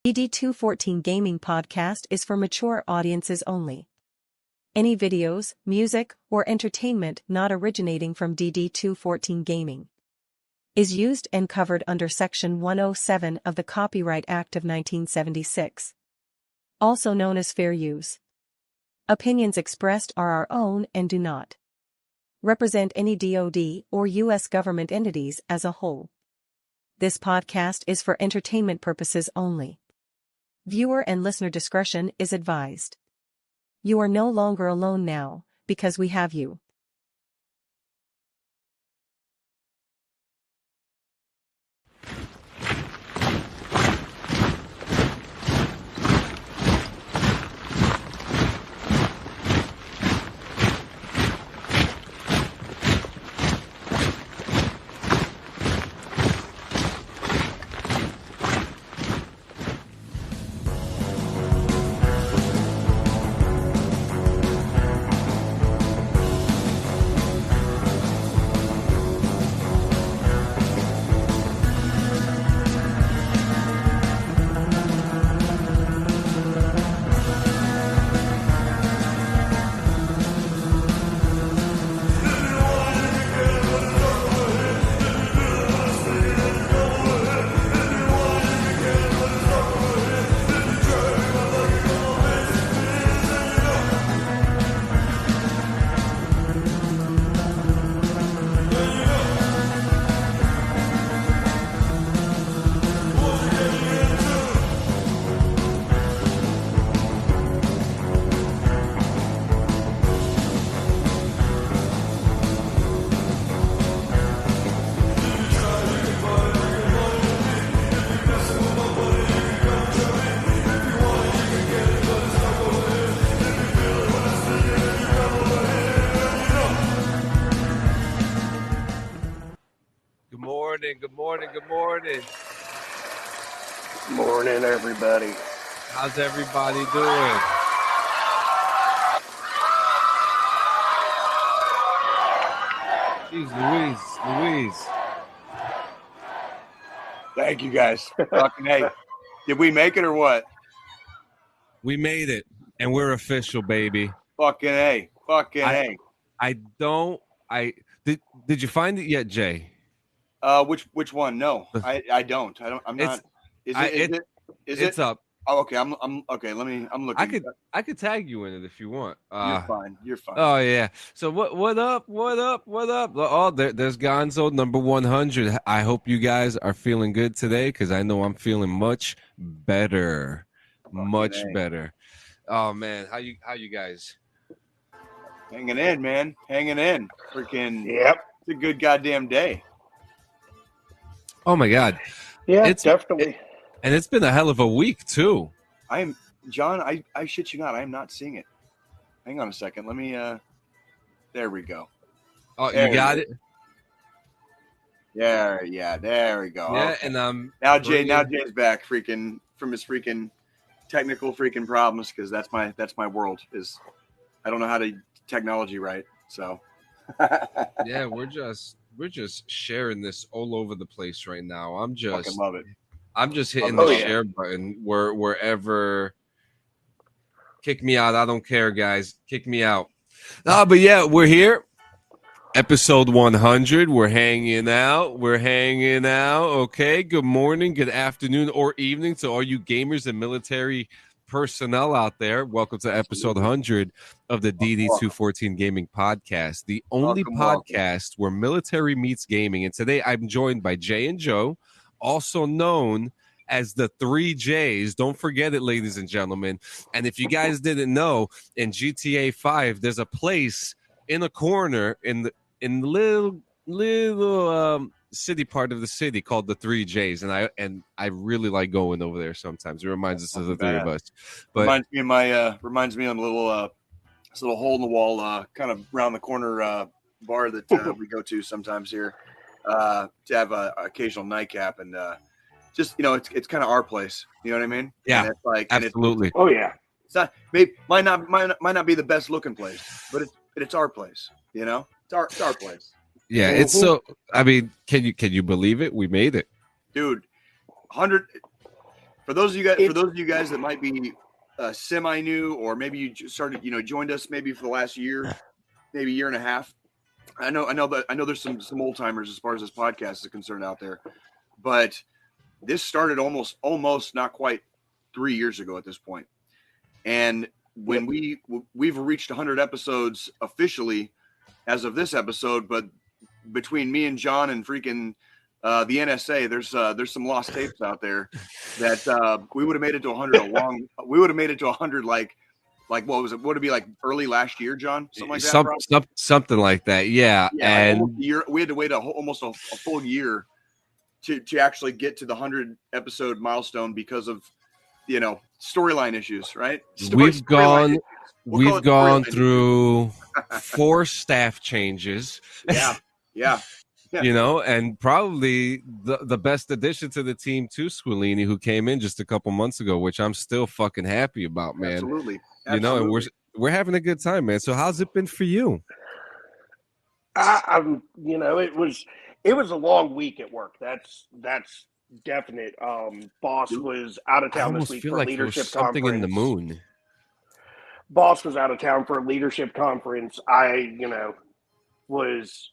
DD214 Gaming podcast is for mature audiences only. Any videos, music, or entertainment not originating from DD214 Gaming is used and covered under Section 107 of the Copyright Act of 1976, also known as fair use. Opinions expressed are our own and do not represent any DoD or U.S. government entities as a whole. This podcast is for entertainment purposes only. Viewer and listener discretion is advised. You are no longer alone now, because we have you. Good morning. Morning, everybody. How's everybody doing? Jeez Louise. Thank you, guys. Fucking hey. Did we make it or what? We made it, and we're official, baby. Fucking hey. Hey. Did you find it yet, Jay? Which one? No, I don't. I'm not. Is it? It's up. Oh, okay. I'm okay. I'm looking. I could tag you in it if you want. You're fine. Oh yeah. So what up? Oh, there's Gonzo number 100. I hope you guys are feeling good today, because I know I'm feeling much better. Better. Oh man, how you guys? Hanging in, man. Hanging in. Freaking yep. It's a good goddamn day. Oh my God. Yeah, definitely. And it's been a hell of a week too. John, I shit you not, I am not seeing it. Hang on a second. Let me there we go. Oh, you got it? There we go. Yeah, okay. And now Jay's back freaking from his freaking technical freaking problems, because that's my world, is I don't know how to technology right. So yeah, we're just sharing this all over the place right now. I'm just love it. I'm just hitting the share button wherever. Kick me out. I don't care, guys. Kick me out. But yeah, we're here. Episode 100. We're hanging out. Okay. Good morning, good afternoon, or evening to all you gamers and military personnel out there. Welcome to episode 100 of the DD214 Gaming podcast, the only podcast where military meets gaming. And today I'm joined by Jay and Joe, also known as the 3 J's. Don't forget it, ladies and gentlemen. And if you guys didn't know, in GTA 5, there's a place in a corner in the little city part of the city called the 3 J's, and I really like going over there sometimes. It reminds us of the three of us. But reminds me on a little this little hole in the wall kind of round the corner bar that we go to sometimes here to have a occasional nightcap, and just it's kind of our place. You know what I mean? Yeah, and it's like absolutely. Oh yeah. It's not might not be the best looking place, but it's our place. It's our place. Yeah, it's so. I mean, can you believe it? We made it, dude. 100 For those of you guys that might be semi new, or maybe you just started, joined us maybe for the last year, maybe year and a half. I know there's some old timers as far as this podcast is concerned out there, but this started almost not quite 3 years ago at this point. And when we've reached 100 episodes officially as of this episode, but between me and John and freaking the NSA, there's some lost tapes out there that we would have made it to 100 we would have made it to 100 like what was it? Would it be like early last year, John? Something like that. Something like that. Yeah. And like year, we had to wait almost a full year to actually get to the 100 episode milestone because of storyline issues, right? We've gone through 4 staff changes. Yeah. And probably the best addition to the team too, Squillini, who came in just a couple months ago, which I'm still fucking happy about, man. Absolutely. And we're having a good time, man. So how's it been for you? It was a long week at work. That's definite. Boss was out of town this week for a leadership conference. Something in the moon. Boss was out of town for a leadership conference. I, was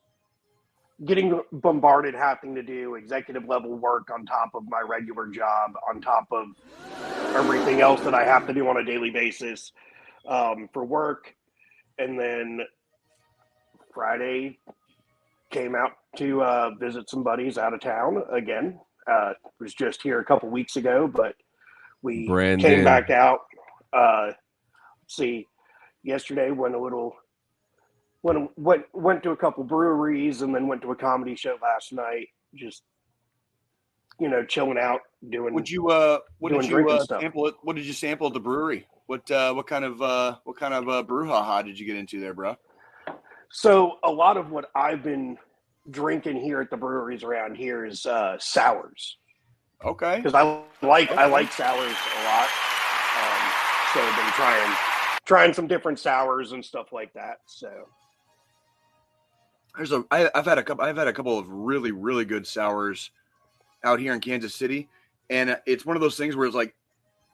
getting bombarded, having to do executive level work on top of my regular job, on top of everything else that I have to do on a daily basis for work. And then Friday came out to visit some buddies out of town again. Was just here a couple weeks ago, but we came back out. Yesterday went to a couple breweries and then went to a comedy show last night. Just chilling out, doing. What did you sample? What did you sample at the brewery? What kind of brouhaha did you get into there, bro? So a lot of what I've been drinking here at the breweries around here is sours. Okay. Because I like sours a lot. So I've been trying some different sours and stuff like that. So I've had a couple of really, really good sours out here in Kansas City, and it's one of those things where it's like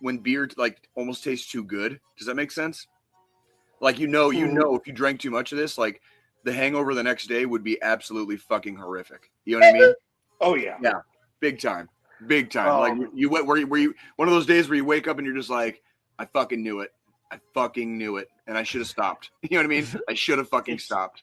when beer like almost tastes too good. Does that make sense? Like if you drank too much of this, like the hangover the next day would be absolutely fucking horrific. You know what I mean? Oh yeah, yeah, big time. Like you were you one of those days where you wake up and you're just like, I fucking knew it, and I should have stopped. You know what I mean? I should have fucking stopped.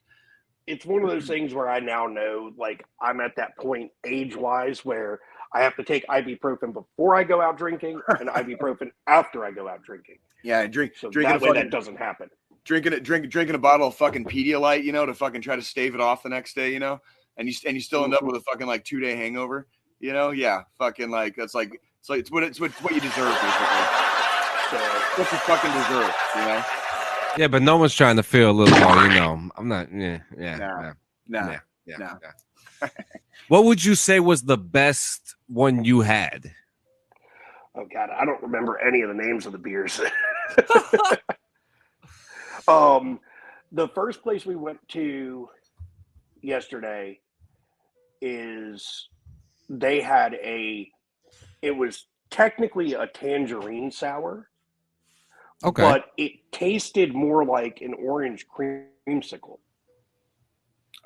It's one of those things where I now know, like, I'm at that point age-wise where I have to take ibuprofen before I go out drinking and ibuprofen after I go out drinking. Yeah, that doesn't happen. Drinking a bottle of fucking Pedialyte, to fucking try to stave it off the next day, and you still end up with a fucking like 2-day hangover, yeah, fucking like it's what you deserve, basically. So what you fucking deserve, Yeah, but no one's trying to feel a little more, I'm not. Nah. What would you say was the best one you had? Oh God, I don't remember any of the names of the beers. The first place we went to yesterday they had it was technically a tangerine sour. Okay. But it tasted more like an orange creamsicle.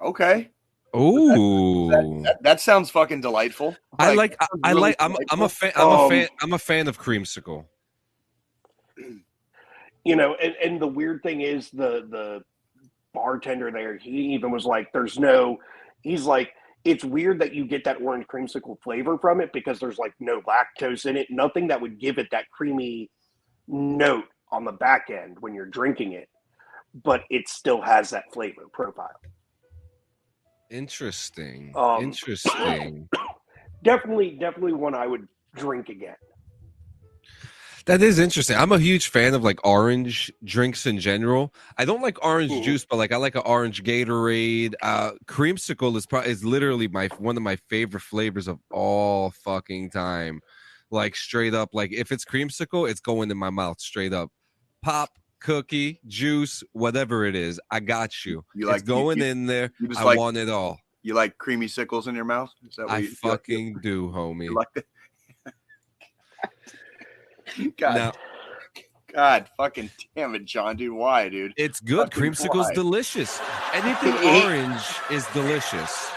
Okay. Ooh. That sounds fucking delightful. I'm a fan of creamsicle. And the weird thing is the bartender there, he even was like, he's like, it's weird that you get that orange creamsicle flavor from it because there's like no lactose in it, nothing that would give it that creamy note on the back end when you're drinking it, but it still has that flavor profile. Interesting. Definitely one I would drink again. That is interesting. I'm a huge fan of like orange drinks in general. I don't like orange juice, but like I like an orange Gatorade. Creamsicle is literally one of my favorite flavors of all fucking time. Like straight up, like if it's creamsicle, it's going in my mouth straight up. Pop, cookie, juice, whatever it is, I got you. It's going in there. I want it all. You like creamy sickles in your mouth? Is that what I fucking do, homie. You like it? God. Now, God fucking damn it, John, dude. Why, dude? it's good. Fucking Creamsicle's why? delicious. Anything orange is delicious.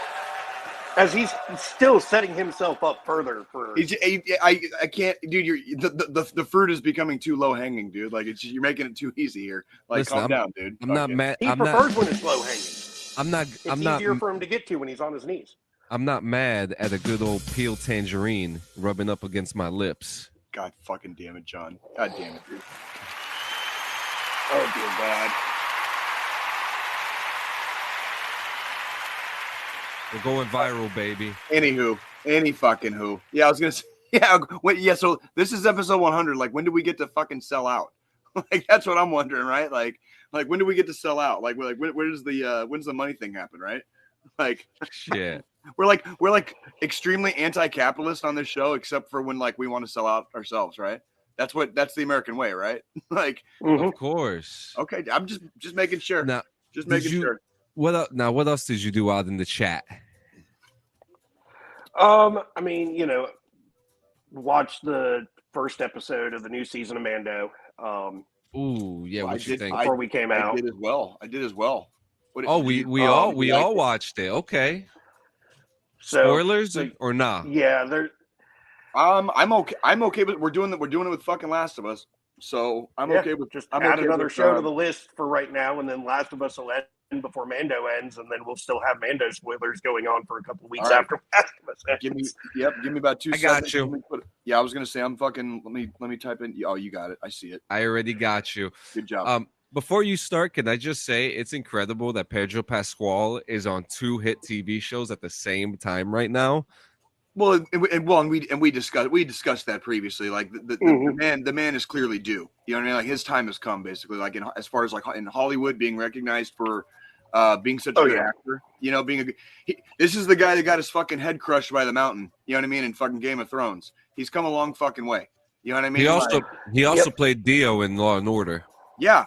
As he's still setting himself up further for. I can't, dude. The fruit is becoming too low hanging, dude. Like you're making it too easy here. Like, Listen, calm down, dude. I'm not mad. He prefers when it's low hanging. It's easier for him to get to when he's on his knees. I'm not mad at a good old peeled tangerine rubbing up against my lips. God fucking damn it, John. God damn it, dude. Oh dear God. We're going viral, baby. Anywho, any fucking who. Yeah, I was gonna say. Yeah, wait. Yeah, so this is episode 100. Like, when do we get to fucking sell out? Like, that's what I'm wondering, right? Like when do we get to sell out? Like when's the money thing happen, right? Like, shit. We're like extremely anti-capitalist on this show, except for when like we want to sell out ourselves, right? That's the American way, right? Like, of course. Okay, I'm just making sure. Now, just making sure. What else did you do out in the chat? I mean, watch the first episode of the new season of Mando. Ooh, yeah. What you think? Before we came out, I did as well. We all watched it. Okay. So, spoilers or not? Yeah, there. I'm okay with we're doing it with fucking Last of Us. So I'm okay with just add another show to the list for right now, and then Last of Us will end before Mando ends, and then we'll still have Mando spoilers going on for a couple of weeks after Last of Us ends. Give me about 2 seconds. I got you. Yeah, I was gonna say I'm fucking. Let me type in. Oh, you got it. I see it. I already got you. Good job. Before you start, can I just say it's incredible that Pedro Pascal is on 2 hit TV shows at the same time right now. Well, we discussed that previously. Like the man is clearly due. You know what I mean? Like his time has come, basically. Like as far as like in Hollywood, being recognized for being such a good actor. You know, this is the guy that got his fucking head crushed by the mountain. You know what I mean? In fucking Game of Thrones, he's come a long fucking way. You know what I mean? He also played Dio in Law and Order. Yeah,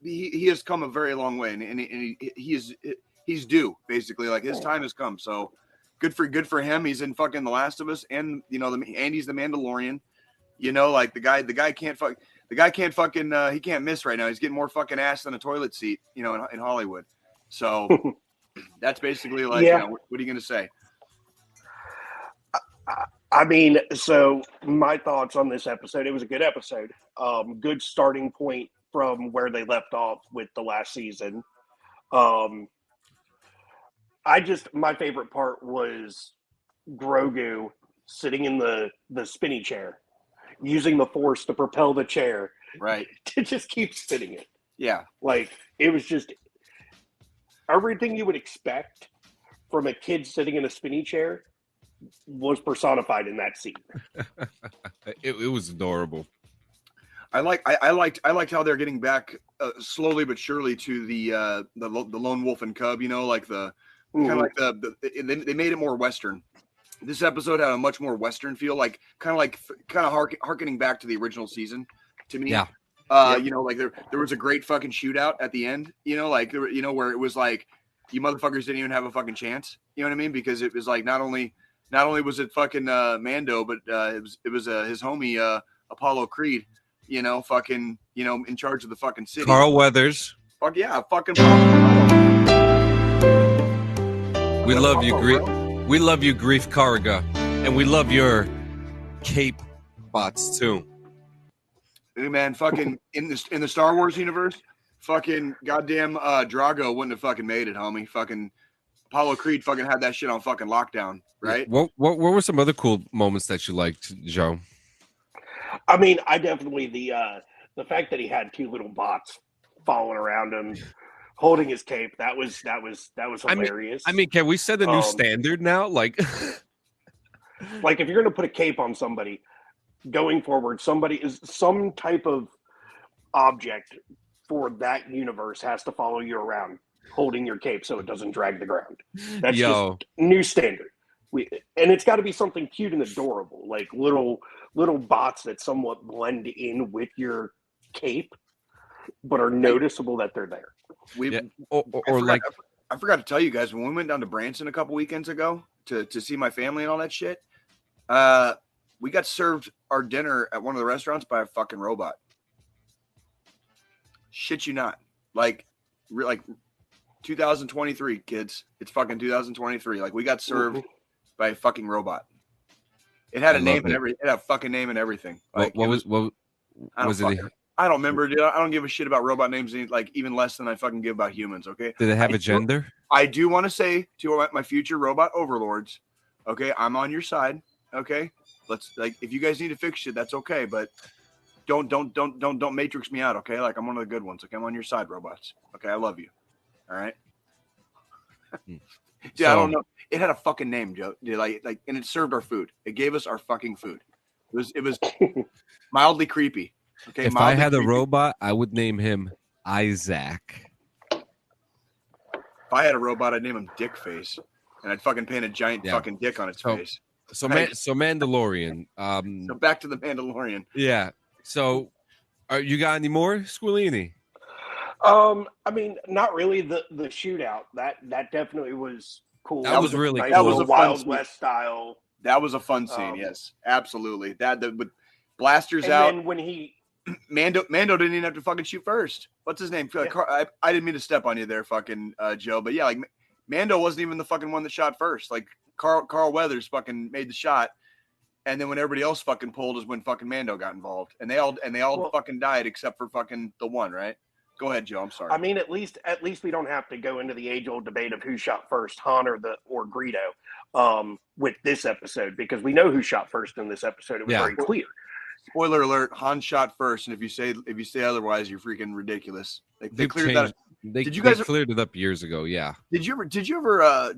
he has come a very long way, and he's due, basically. Like his time has come. So good for him. He's in fucking The Last of Us, and Andy's the Mandalorian. You know, like the guy can't fucking he can't miss right now. He's getting more fucking ass than a toilet seat, in Hollywood. So that's basically like, what are you gonna say? I mean, so my thoughts on this episode, it was a good episode. Good starting point from where they left off with the last season. My favorite part was Grogu sitting in the spinny chair, using the Force to propel the chair. Right. To just keep spinning it. Yeah. Like, it was just everything you would expect from a kid sitting in a spinny chair was personified in that scene. It was adorable. I liked how they're getting back slowly but surely to the lone wolf and cub. Like the kind of like they made it more Western. This episode had a much more Western feel, like kind of harkening back to the original season to me. Yeah. Like there was a great fucking shootout at the end. Like there, where it was like you motherfuckers didn't even have a fucking chance. You know what I mean? Because it was like not only was it fucking Mando, but it was his homie Apollo Creed. Fucking in charge of the fucking city. Carl Weathers. Fuck yeah, fucking. We love you, Grief. We love you, Grief Karga, and we love your cape bots too. Hey man, fucking in the Star Wars universe, fucking goddamn Drago wouldn't have fucking made it, homie. Fucking Apollo Creed fucking had that shit on fucking lockdown, right? What were some other cool moments that you liked, Joe? I mean, I definitely the fact that he had 2 little bots following around him, holding his cape. That was hilarious. I mean, can we set a new standard now? Like, like if you're going to put a cape on somebody, going forward, somebody is some type of object for that universe has to follow you around, holding your cape so it doesn't drag the ground. That's just new standard. And it's got to be something cute and adorable, like little bots that somewhat blend in with your cape, but are noticeable that they're there. I forgot to tell you guys, when we went down to Branson a couple weekends ago to see my family and all that shit, We got served our dinner at one of the restaurants by a fucking robot. Shit you not. Like 2023, kids. It's fucking 2023. Like we got served by a fucking robot. It had a name and everything. It had a fucking name and everything. Like what was it? I don't remember, dude. I don't give a shit about robot names, like even less than I fucking give about humans. Okay. Did it have a gender? I do want to say to my future robot overlords, okay, I'm on your side. Okay, let's if you guys need to fix shit, that's okay, but don't matrix me out. Okay, like I'm one of the good ones. Okay, I'm on your side, robots. Okay, I love you. All right. Dude, I don't know. It had a fucking name, Joe. Dude, and it served our food. It gave us our fucking food. It was mildly creepy. Okay. If I had a robot, I would name him Isaac. If I had a robot, I'd name him Dickface, and I'd fucking paint a giant fucking dick on its face. So Mandalorian. So back to the Mandalorian. Yeah. So, you got any more, Squillini? I mean, not really. The shootout that definitely was cool. That was really cool. That was a Wild West style. That was a fun scene. Yes, absolutely. That with blasters out. And then when he Mando didn't even have to fucking shoot first. What's his name? Yeah. I didn't mean to step on you there, fucking Joe. But yeah, like Mando wasn't even the fucking one that shot first. Like Carl Weathers fucking made the shot, and then when everybody else fucking pulled is when fucking Mando got involved, and they all fucking died except for fucking the one, right? Go ahead, Joe. I'm sorry. I mean, at least we don't have to go into the age-old debate of who shot first, Han or Greedo, with this episode, because we know who shot first in this episode. It was very clear. Spoiler alert: Han shot first, and if you say otherwise, you're freaking ridiculous. They cleared that. They cleared it up years ago. Yeah. Did you ever?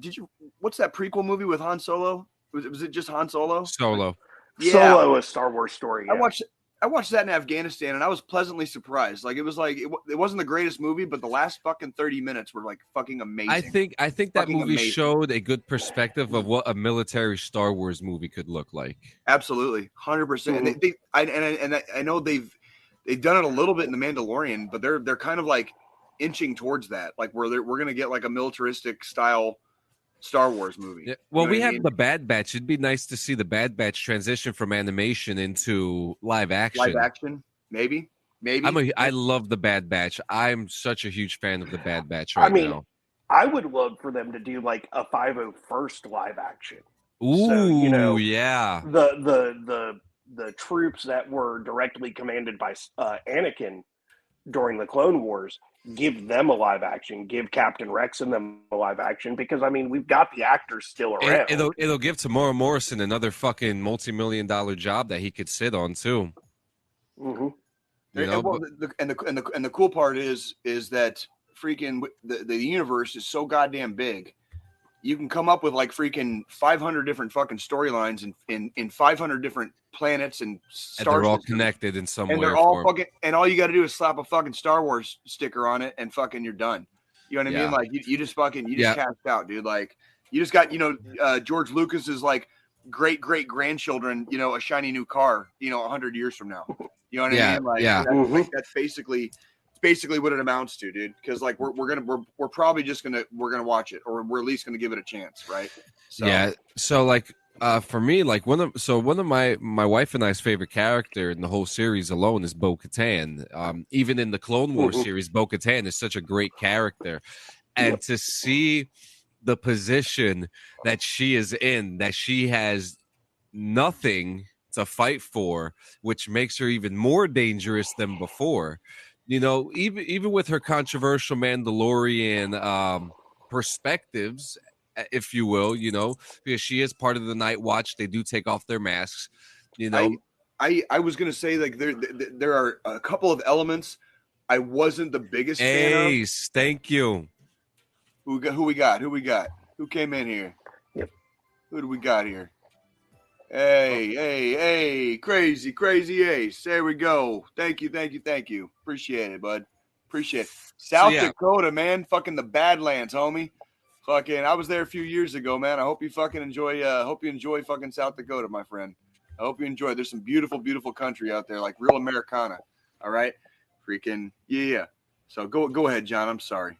What's that prequel movie with Han Solo? Was it just Han Solo? Solo. Yeah. Solo, a Star Wars story. Yeah. I watched that in Afghanistan, and I was pleasantly surprised. Like it wasn't the greatest movie, but the last fucking 30 minutes were like fucking amazing. I think that movie showed a good perspective of what a military Star Wars movie could look like. Absolutely, 100%. And I know they've done it a little bit in the Mandalorian, but they're kind of like inching towards that, like we're gonna get like a militaristic style Star Wars movie. Yeah. Well, we have the Bad Batch. It'd be nice to see the Bad Batch transition from animation into live action. Live action, maybe. I love the Bad Batch. I'm such a huge fan of the Bad Batch right now. I would love for them to do like a 501st live action. Ooh, so, yeah. The troops that were directly commanded by Anakin during the Clone Wars, give them a live action, give Captain Rex and them a live action, because I mean we've got the actors still around. It'll give Tamora Morrison another fucking multi-million-dollar job that he could sit on too. Mm-hmm. And the cool part is that freaking the universe is so goddamn big. You can come up with like freaking 500 different fucking storylines in 500 different planets and stars. And they're all connected in some way. And they're all fucking, and all you got to do is slap a fucking Star Wars sticker on it and fucking you're done. You know what I mean? Like you just cashed out, dude. Like you just got, George Lucas's like great grandchildren, a shiny new car, 100 years from now. You know what I mean? Like that's basically what it amounts to, dude. Because like we're probably just gonna watch it, or we're at least gonna give it a chance, right? So. Yeah. So like for me, like one of my wife and I's favorite character in the whole series alone is Bo-Katan. Even in the Clone Wars series, Bo-Katan is such a great character, and to see the position that she is in, that she has nothing to fight for, which makes her even more dangerous than before. Even with her controversial Mandalorian perspectives, if you will, because she is part of the Night Watch. They do take off their masks, I was going to say, like, there are a couple of elements I wasn't the biggest fan of. Thank you. Who we got? Who came in here? Yep. Who do we got here? Hey, crazy Ace. There we go. Thank you. Appreciate it, bud. Appreciate it. South Dakota, man. Fucking the Badlands, homie. Fucking, I was there a few years ago, man. I hope you fucking enjoy. Hope you enjoy fucking South Dakota, my friend. I hope you enjoy. There's some beautiful, beautiful country out there, like real Americana. All right, freaking yeah. So go ahead, John. I'm sorry.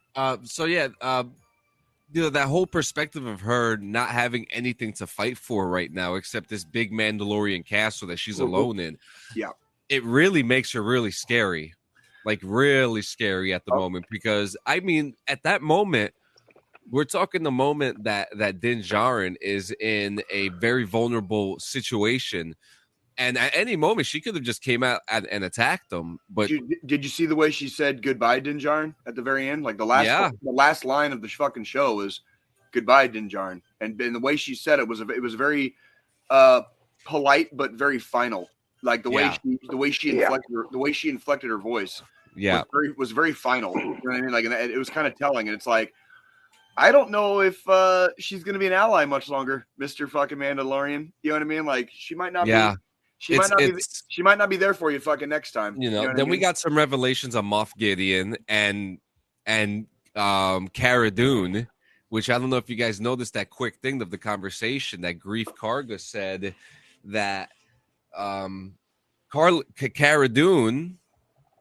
that whole perspective of her not having anything to fight for right now except this big Mandalorian castle that she's alone in. Yeah. It really makes her really scary. Like really scary at the moment, because I mean, at that moment, we're talking the moment that Din Djarin is in a very vulnerable situation, and at any moment she could have just came out and attacked them. But did you see the way she said goodbye, Din Djarin, at the very end? Like the last line of the fucking show was goodbye, Din Djarin, and the way she said it was very polite but very final. Like the way she inflected her voice. Yeah, was very final. You know what I mean? Like, and it was kind of telling. And it's like, I don't know if she's going to be an ally much longer, Mr. fucking Mandalorian. You know what I mean? Like, she might not be. She might not be there for you fucking next time. You know, then I mean? We got some revelations on Moff Gideon and Cara Dune, which I don't know if you guys noticed that quick thing of the conversation that Grief Karga said that Cara Dune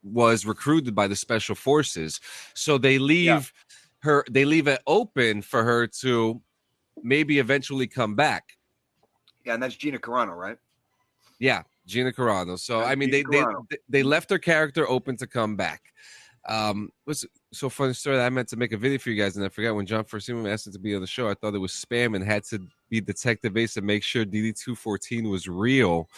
was recruited by the special forces, so they leave it open for her to maybe eventually come back. Yeah, and that's Gina Carano, right? Yeah, Gina Carano. So I mean, they left her character open to come back. Was so funny story that I meant to make a video for you guys, and I forgot when John first asked me to be on the show. I thought it was spam and had to be Detective Ace and make sure DD214 was real.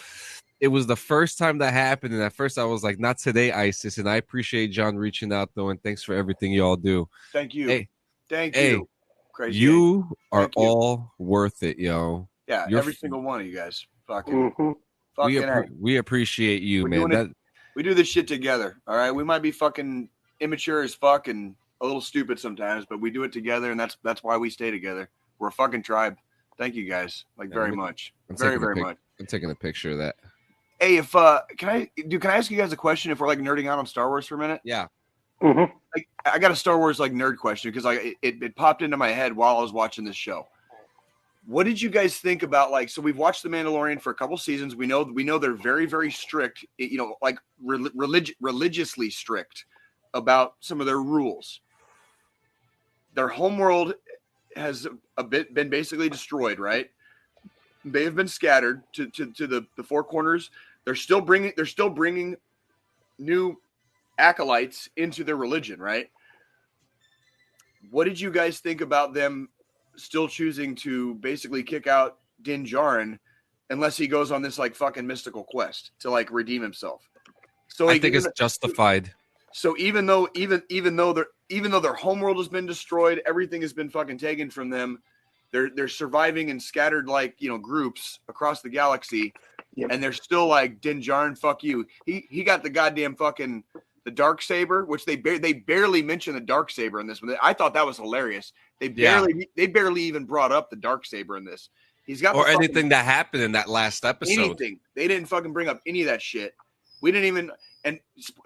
It was the first time that happened, and at first I was like, not today, ISIS. And I appreciate John reaching out, though, and thanks for everything you all do. Thank you. Hey, thank you. Crazy. You are all worth it, yo. Yeah, every single one of you guys. Fucking. We appreciate you, man. We do this shit together, all right? We might be fucking immature as fuck and a little stupid sometimes, but we do it together, and that's why we stay together. We're a fucking tribe. Thank you guys, very much. Very much. I'm taking a picture of that. Hey, if can I ask you guys a question if we're like nerding out on Star Wars for a minute? Yeah. Mm-hmm. Like, I got a Star Wars like nerd question because it popped into my head while I was watching this show. What did you guys think about, like, so we've watched The Mandalorian for a couple seasons. We know they're very, very strict, you know, like religiously strict about some of their rules. Their homeworld has been basically destroyed, right? They have been scattered to the four corners. They're still bringing new acolytes into their religion, right? What did you guys think about them still choosing to basically kick out Din Djarin unless he goes on this like fucking mystical quest to like redeem himself? So I think it's justified. So even though their homeworld has been destroyed, everything has been fucking taken from them. They're surviving in scattered, like, you know, groups across the galaxy, and they're still like, Din Djarin, fuck you. He got the goddamn fucking the Darksaber, which they barely mention the Darksaber in this one. I thought that was hilarious. They barely even brought up the Darksaber in this. He's got anything that happened in that last episode. Anything. They didn't fucking bring up any of that shit. We didn't even, and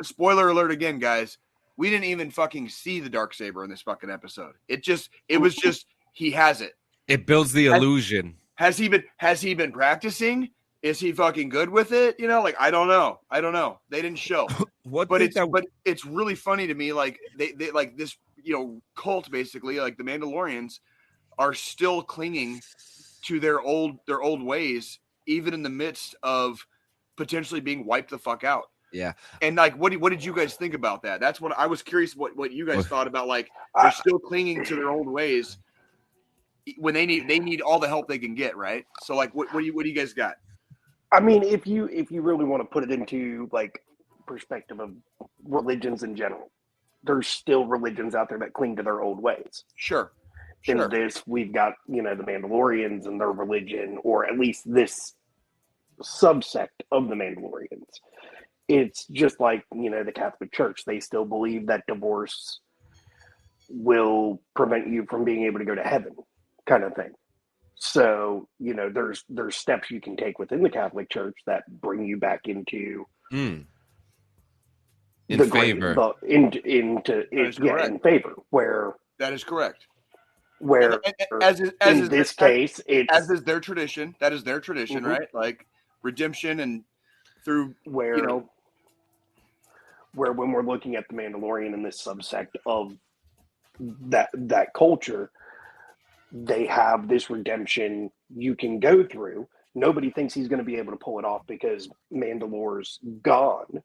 spoiler alert again, guys, we didn't even fucking see the Darksaber in this fucking episode. It was just he has it. It builds the illusion. Has he been practicing? Is he fucking good with it? You know, like, I don't know. They didn't show. But it's really funny to me. Like they like this, you know, cult basically, like the Mandalorians are still clinging to their old ways, even in the midst of potentially being wiped the fuck out. Yeah. And like, what did you guys think about that? That's what I was curious what you guys thought about. Like, they're still clinging to their old ways when they need all the help they can get, right? So like, what do you guys got? I mean, if you really want to put it into like perspective of religions in general, there's still religions out there that cling to their old ways. Sure. In this, we've got, you know, the Mandalorians and their religion, or at least this subsect of the Mandalorians. It's just like, you know, the Catholic Church. They still believe that divorce will prevent you from being able to go to heaven, kind of thing. So, you know, there's steps you can take within the Catholic Church that bring you back into in favor. Where that is correct. Where in this case, as is their tradition. That is their tradition, right? Like redemption and through where, you know, where when we're looking at the Mandalorian and this subsect of that culture, they have this redemption you can go through. Nobody thinks he's going to be able to pull it off because Mandalore's gone.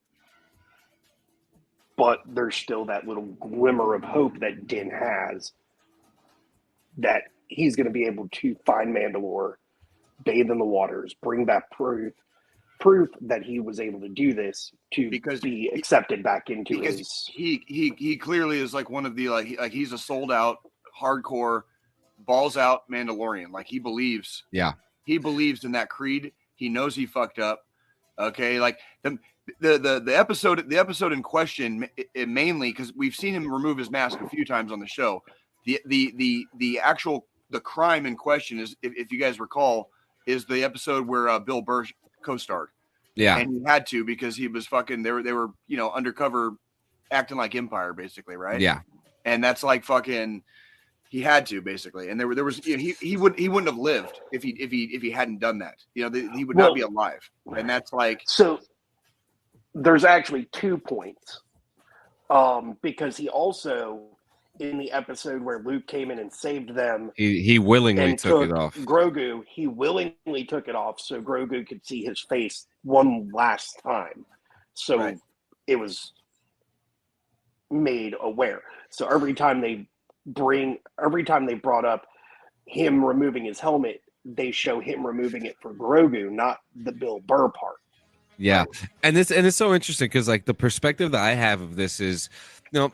But there's still that little glimmer of hope that Din has that he's going to be able to find Mandalore, bathe in the waters, bring back proof that he was able to do this to be accepted back into his. He clearly is like one of the like he's a sold out, hardcore, balls out Mandalorian. Like he believes in that creed. He knows he fucked up. Okay, like the episode in question, it mainly because we've seen him remove his mask a few times on the show. The actual crime in question is, if you guys recall, is the episode where Bill Burr co-starred. Yeah, and he had to because he was fucking. They were undercover, acting like Empire basically, right? Yeah, and that's like fucking. He had to basically, and there was he wouldn't have lived if he hadn't done that. He would not be alive, and that's like so. There's actually 2 points, because he also, in the episode where Luke came in and saved them, he willingly took it off. Grogu, he willingly took it off so Grogu could see his face one last time. So It was made aware. So every time they brought up him removing his helmet, they show him removing it for Grogu, not the Bill Burr part. Yeah, and it's so interesting because like the perspective that I have of this is, and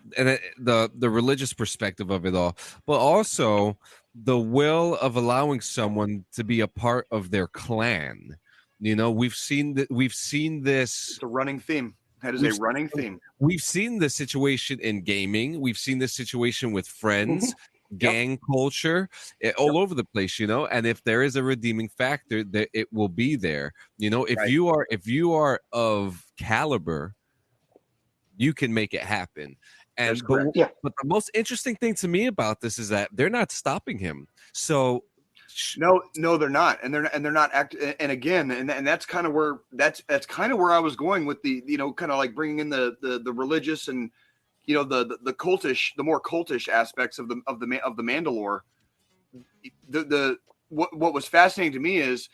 the religious perspective of it all, but also the will of allowing someone to be a part of their clan. We've seen this. It's a running theme. That is a running theme. We've seen this situation in gaming. We've seen this situation with friends. Mm-hmm. Gang culture all over the place, and if there is a redeeming factor, that it will be there. If you are of caliber, you can make it happen. And but the most interesting thing to me about this is that they're not stopping him. So no, they're not, and they're not and again, and that's kind of where I was going with the kind of like bringing in the religious and. The cultish, the more cultish aspects of the Mandalore. What was fascinating to me is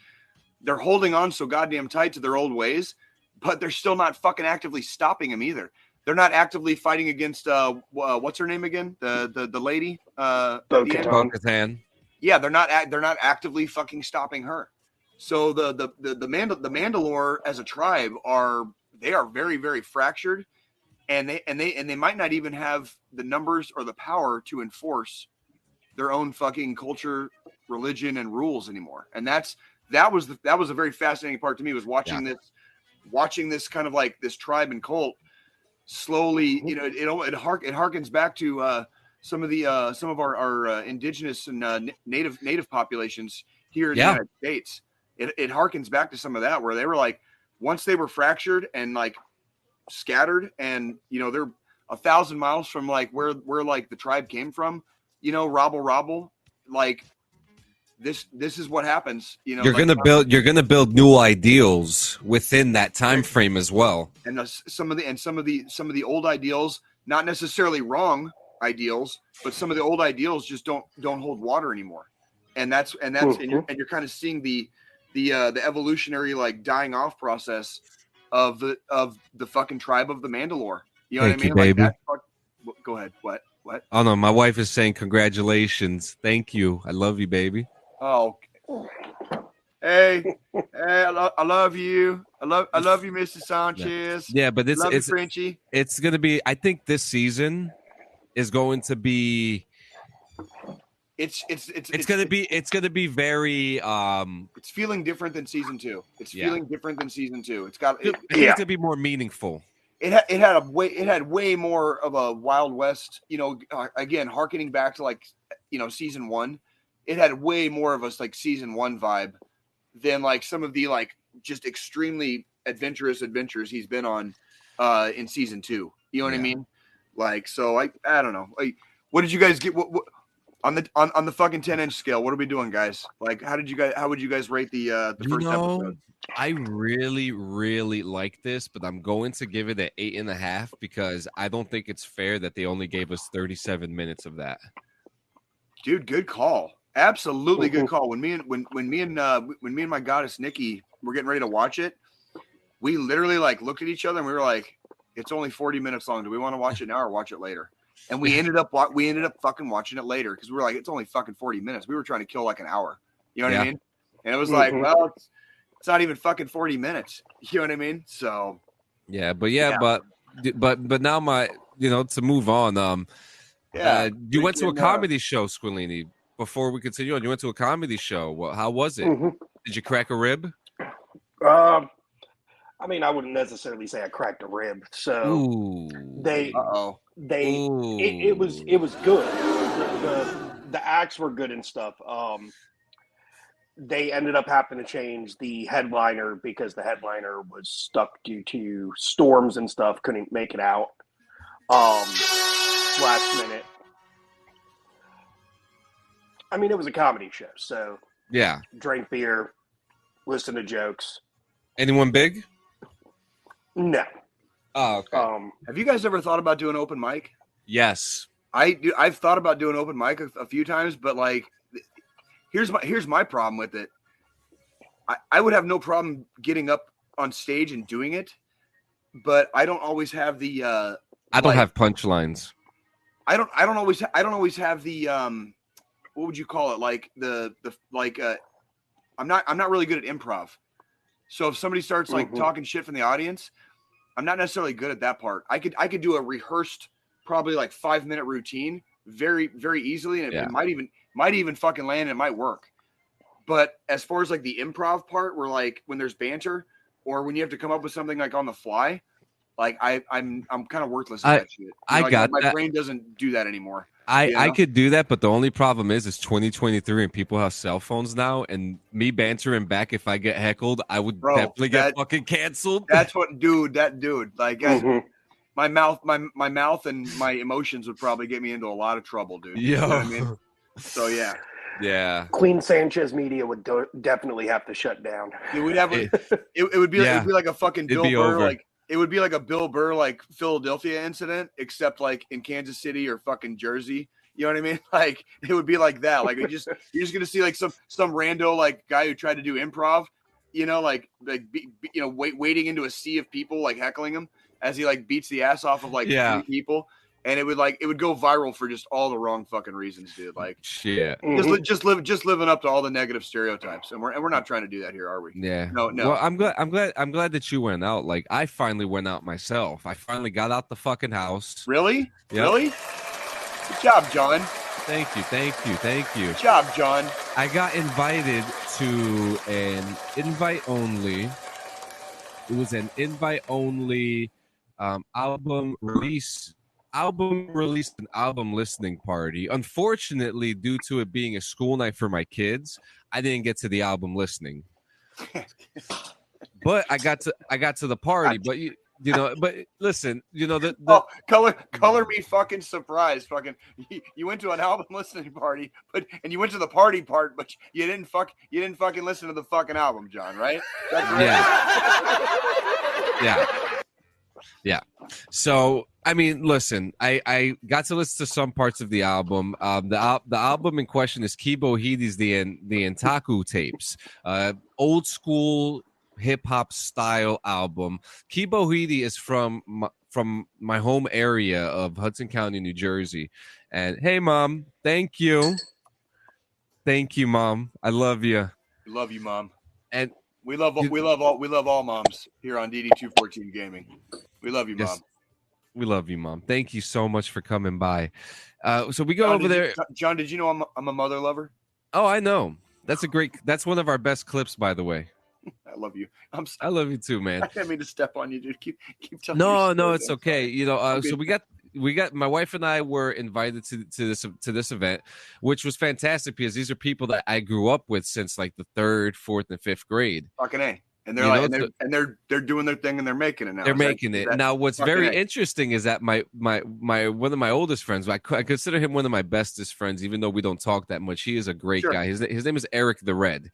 they're holding on so goddamn tight to their old ways, but they're still not fucking actively stopping him either. They're not actively fighting against what's her name again? The lady, Bo-Katan. Yeah, they're not actively fucking stopping her. So the Mandalore as a tribe are very, very fractured. And they might not even have the numbers or the power to enforce their own fucking culture, religion, and rules anymore. And that was a very fascinating part to me, was watching this kind of like this tribe and cult slowly. It harkens back to some of our indigenous and native populations here in the United States. It harkens back to some of that, where they were like, once they were fractured and like scattered, and they're 1,000 miles from like where like the tribe came from, robble, like this is what happens. You're gonna build new ideals within that time frame as well, and some of the old ideals, not necessarily wrong ideals, but some of the old ideals just don't hold water anymore, and you're kind of seeing the evolutionary like dying off process of the fucking tribe of the Mandalore. You know what I mean? Baby. Like that, go ahead. What? Oh no, my wife is saying congratulations. Thank you. I love you, baby. Oh. Hey, I love you. I love you, Mrs. Sanchez. Yeah, but it's Frenchie. It's gonna be. I think this season is going to be. It's gonna be very. It's feeling different than season 2. It's feeling different than season 2. It's got. It's gonna be more meaningful. It had way more of a Wild West. Again, harkening back to like season 1. It had way more of a like season 1 vibe than like some of the like just extremely adventurous adventures he's been on in season 2. You know what I mean? Like, so I don't know. Like, what did you guys get? What on the fucking 10-inch scale? What are we doing, guys? Like, how would you guys rate the first episode? I really, really like this, but I'm going to give it an 8.5 because I don't think it's fair that they only gave us 37 minutes of that. Dude, good call. Absolutely good call. When me and my goddess Nikki were getting ready to watch it, we literally like looked at each other and we were like, "It's only 40 minutes long. Do we want to watch it now or watch it later?" And we ended up fucking watching it later because we were like, "It's only fucking 40 minutes." We were trying to kill like an hour. You know what I mean? And it was like, well, it's not even fucking 40 minutes. You know what I mean? So but now to move on. You went to a comedy show, Squillini. Before we continue on, you went to a comedy show. Well, how was it? Did you crack a rib? I mean, I wouldn't necessarily say I cracked a rib. So it was good. The acts were good and stuff. They ended up having to change the headliner because the headliner was stuck due to storms and stuff. Couldn't make it out last minute. I mean, it was a comedy show, so yeah. Drink beer, listen to jokes. Anyone big? No. Oh, okay. Have you guys ever thought about doing open mic? Yes. I've thought about doing open mic a few times, but like, here's my problem with it. I would have no problem getting up on stage and doing it, but I don't always have the. I don't have punchlines. I don't always have the. What would you call it? Like I'm not really good at improv. So if somebody starts like talking shit from the audience, I'm not necessarily good at that part. I could do a rehearsed, probably like 5-minute routine very, very easily. And it might even fucking land. And it might work. But as far as like the improv part where like when there's banter or when you have to come up with something like on the fly, like I'm kind of worthless at that shit. My brain doesn't do that anymore. I could do that, but the only problem is it's 2023 and people have cell phones now, and me bantering back if I get heckled, I would definitely get fucking canceled. That's what, dude. Like, my mouth and my emotions would probably get me into a lot of trouble, dude. You know what I mean? So yeah. Queen Sanchez Media would definitely have to shut down. It would have. It would be like a fucking Bill Burr, like. It would be like a Bill Burr, like Philadelphia incident, except like in Kansas City or fucking Jersey. You know what I mean? Like it would be like that. Like you're just gonna see like some rando like guy who tried to do improv. You know, wading into a sea of people like heckling him as he like beats the ass off of like 3 people, and it would go viral for just all the wrong fucking reasons, dude. Like shit, just living up to all the negative stereotypes, and we're not trying to do that here, are we? Yeah, no. Well, I'm glad that you went out. Like I finally went out myself. I finally got out the fucking house. Really? Yep. Really? Good job, John. Thank you. Good job, John. I got invited to an invite only. It was an invite only album release and album listening party. Unfortunately, due to it being a school night for my kids, I didn't get to the album listening. But I got to the party. But but listen, color me fucking surprised. Fucking you went to an album listening party, and you went to the party part, but you didn't fucking listen to the fucking album, John, right? That's right. Yeah. So, I mean, listen, I got to listen to some parts of the album. The album in question is Kibo Hidi's the Entaku tapes. Old school hip hop style album. Kibo Hidi is from my home area of Hudson County, New Jersey. And hey, Mom, thank you, Mom. I love you. We love you, Mom. And we love all moms here on DD214 Gaming. We love you, Mom. We love you, Mom. Thank you so much for coming by. So we go over there. John, did you know I'm a mother lover? Oh, I know. That's one of our best clips, by the way. I love you. I love you too, man. I didn't mean to step on you, dude. Keep telling me. No, it's okay. So we got my wife and I were invited to this event, which was fantastic because these are people that I grew up with since like the 3rd, 4th, and 5th grade. Fucking A. And they're they're doing their thing and they're making it now. They're making it now. What's very interesting is that my one of my oldest friends, I consider him one of my bestest friends, even though we don't talk that much. He is a great guy. His name is Eric the Red.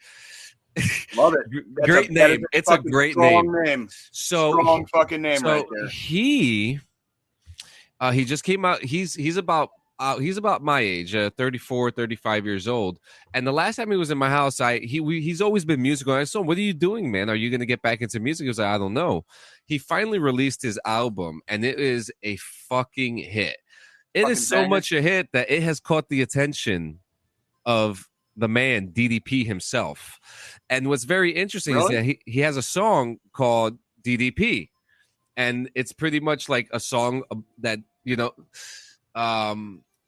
Love it. Great name. It's a great name. So strong fucking name right there. He just came out. He's about he's about my age, 34, 35 years old. And the last time he was in my house, he's always been musical. I said, "What are you doing, man? Are you going to get back into music?" He was like, "I don't know." He finally released his album, and it is a fucking hit. It is so much a hit that it has caught the attention of the man DDP himself. And what's very interesting is that he has a song called DDP, and it's pretty much like a song that it's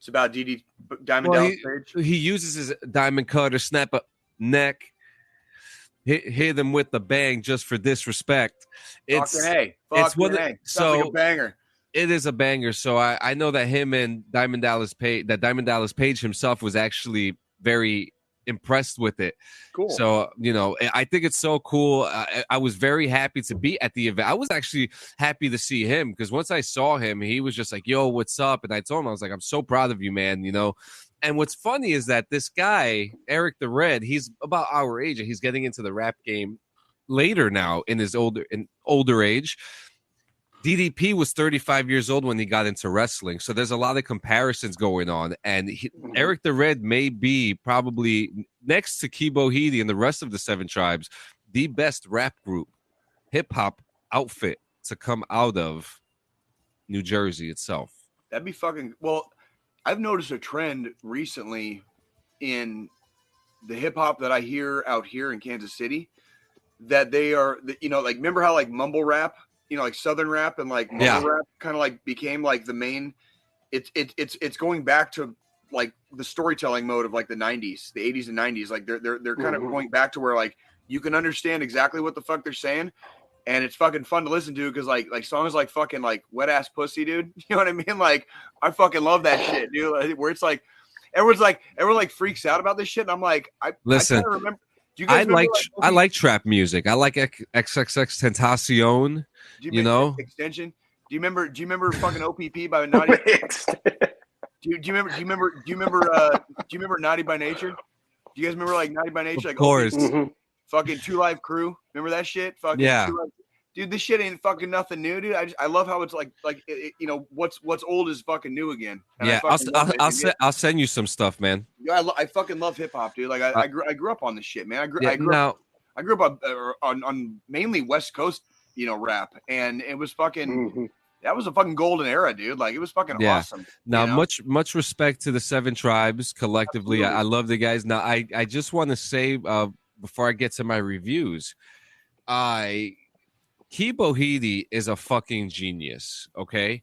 about Diamond Dallas Page. He uses his diamond cutter, snap a neck, hit them with the bang just for disrespect. It's like a banger. It is a banger. So I know that him and Diamond Dallas Page himself was actually very impressed with it. Cool. So, I think it's so cool. I was very happy to be at the event. I was actually happy to see him because once I saw him, he was just like, "Yo, what's up?" And I told him, I was like, "I'm so proud of you, man." And what's funny is that this guy, Eric the Red, he's about our age and he's getting into the rap game later now in his older age. DDP was 35 years old when he got into wrestling. So there's a lot of comparisons going on. And Eric the Red may be probably next to Kibo Hidi and the rest of the Seven Tribes, the best rap group, hip-hop outfit to come out of New Jersey itself. That'd be fucking... Well, I've noticed a trend recently in the hip-hop that I hear out here in Kansas City that they are, like, remember how, like, mumble rap... like Southern rap and like mumble rap kind of like became like the main. It's going back to like the storytelling mode of like the 90s, the 80s and 90s. Like they're kind of going back to where like you can understand exactly what the fuck they're saying, and it's fucking fun to listen to because like songs like fucking like Wet Ass Pussy, dude. You know what I mean? Like I fucking love that shit, dude. Where it's like everyone freaks out about this shit, and I'm like, listen. I remember. I like trap music. I like XXX Tentacion. Extension. Do you remember fucking OPP by Naughty? do you remember Naughty by Nature? Do you guys remember like Naughty by Nature? Like, of course. Fucking Two Live Crew. Remember that shit? Fucking yeah. Dude, this shit ain't fucking nothing new, dude. I love how it's like what's old is fucking new again. And yeah, I'll send you some stuff, man. Yeah, I fucking love hip hop, dude. Like I grew up on this shit, man. I grew up on mainly West Coast, rap, and it was fucking that was a fucking golden era, dude. Like it was fucking awesome. Now, much respect to the Seven Tribes collectively. I love the guys. Now, I just want to say before I get to my reviews, Kibo Hidi is a fucking genius, okay?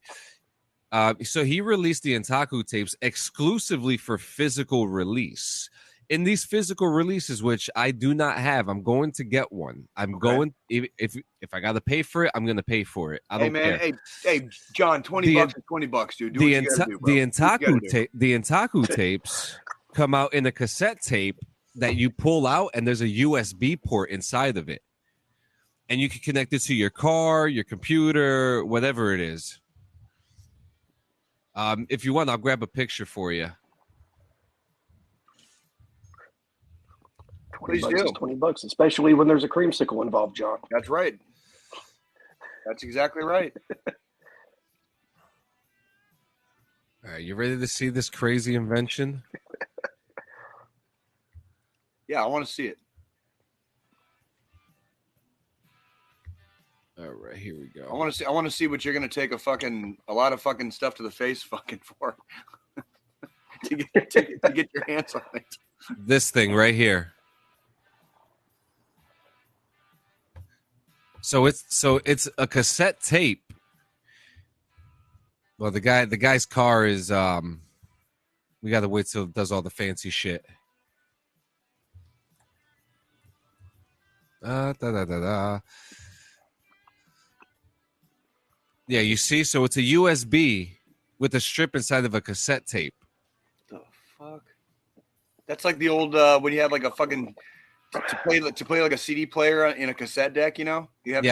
So he released the Entaku tapes exclusively for physical release. In these physical releases, which I do not have, I'm going to get one. Going if I got to pay for it, I'm going to pay for it. I don't care. Hey, John, $20 is $20, dude. Do the Entaku tapes come out in a cassette tape that you pull out, and there's a USB port inside of it. And you can connect it to your car, your computer, whatever it is. If you want, I'll grab a picture for you. $20, especially when there's a creamsicle involved, John. That's right. That's exactly right. All right, you ready to see this crazy invention? Yeah, I want to see it. All right, here we go. I want to see what you're gonna take a lot of fucking stuff to the face fucking for to get your hands on it. This thing right here. So it's a cassette tape. Well, the guy's car is we gotta wait till it does all the fancy shit. Yeah, you see, so it's a USB with a strip inside of a cassette tape. The fuck? That's like the old when you had like a fucking to play like a CD player in a cassette deck. You have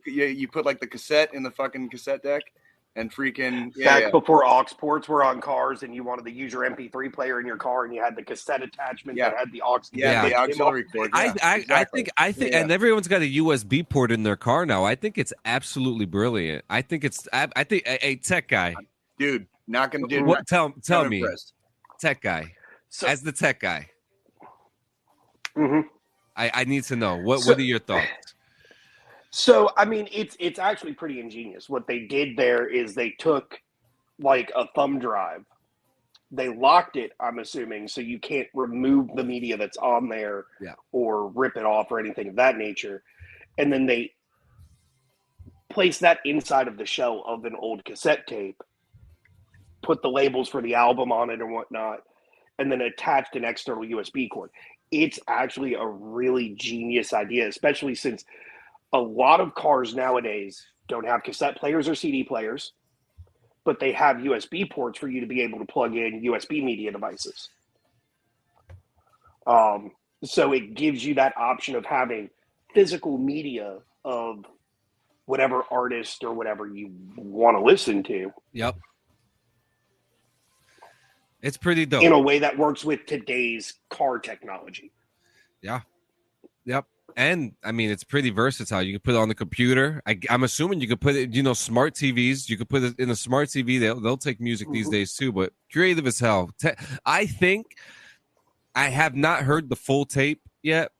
you put like the cassette in the fucking cassette deck, and freaking before aux ports were on cars, and you wanted to use your MP3 player in your car, and you had the cassette attachment that had the aux. The auxiliary port. I think, and everyone's got a USB port in their car now. I think it's absolutely brilliant. I think hey, tech guy, dude, Not gonna do. What? Tell me, impressed. tech guy. So, As the tech guy, mhm. I need to know what are your thoughts? So I mean, it's actually pretty ingenious. What they did there is they took like a thumb drive, they locked it, I'm assuming, so you can't remove the media that's on there or rip it off or anything of that nature. And then they place that inside of the shell of an old cassette tape, put the labels for the album on it and whatnot, and then attached an external USB cord. It's actually a really genius idea, especially since a lot of cars nowadays don't have cassette players or CD players, but they have USB ports for you to be able to plug in USB media devices. So it gives you that option of having physical media of whatever artist or whatever you want to listen to. Yep. It's pretty dope. In a way that works with today's car technology. Yeah. Yep. And I mean, it's pretty versatile. You can put it on the computer. I'm assuming you could put it, smart TVs. You could put it in a smart TV. They'll take music these days too, but creative as hell. I think I have not heard the full tape yet,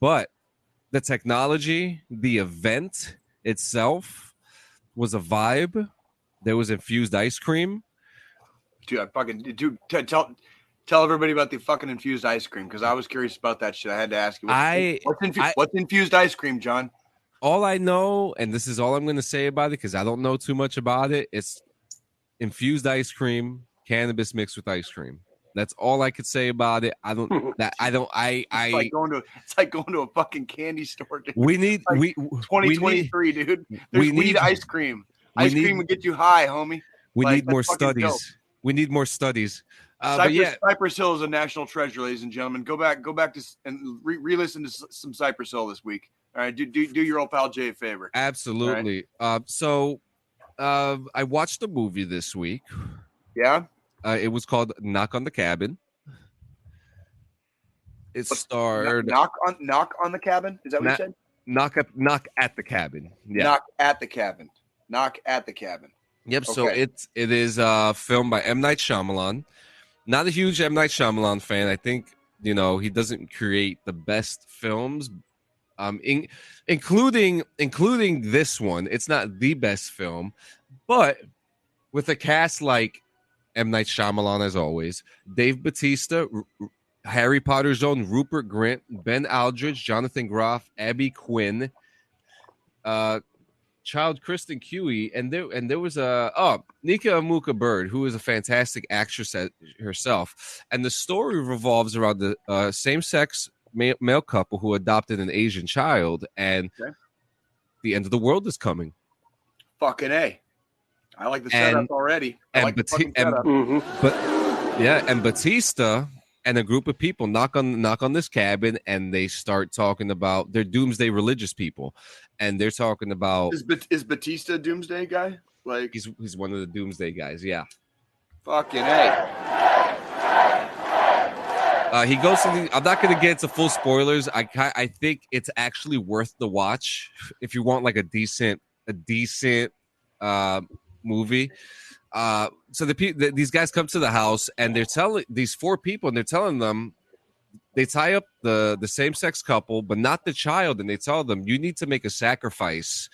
but the technology, the event itself was a vibe. There was infused ice cream. Dude, tell everybody about the fucking infused ice cream, because I was curious about that shit. I had to ask you. What's infused ice cream, John? All I know, and this is all I'm going to say about it, because I don't know too much about it. It's infused ice cream, cannabis mixed with ice cream. That's all I could say about it. It's like going to a fucking candy store. Dude. We need 2023, dude. There's weed ice cream. Ice cream will get you high, homie. We need more studies. Dope. We need more studies. Cypress Hill is a national treasure, ladies and gentlemen. Go back to and re-listen to some Cypress Hill this week. All right, do your old pal Jay a favor. Absolutely. Right? I watched a movie this week. Yeah. It was called Knock on the Cabin. It starred knock on the cabin. Is that what you said? Knock at the cabin. Yeah. Knock at the cabin. Knock at the cabin. Yep. Okay. So it is filmed by M. Night Shyamalan. Not a huge M. Night Shyamalan fan. I think he doesn't create the best films. Including this one. It's not the best film, but with a cast like M. Night Shyamalan, as always, Dave Bautista, Harry Potter's own Rupert Grint, Ben Aldridge, Jonathan Groff, Abby Quinn, child Kristen Cui, and there was Nika Amuka Bird, who is a fantastic actress herself, and the story revolves around the same-sex male couple who adopted an Asian child, and the end of the world is coming. Fucking A. I like the setup already. And Batista and a group of people knock on this cabin, and they start talking about they're doomsday religious people, and they're talking about is Batista a doomsday guy? Like he's one of the doomsday guys. Yeah. Fucking A. He goes to I'm not going to get into full spoilers. I think it's actually worth the watch if you want like a decent movie. So these guys come to the house, and they're telling these four people, and they're telling them they tie up the same-sex couple, but not the child, and they tell them you need to make a sacrifice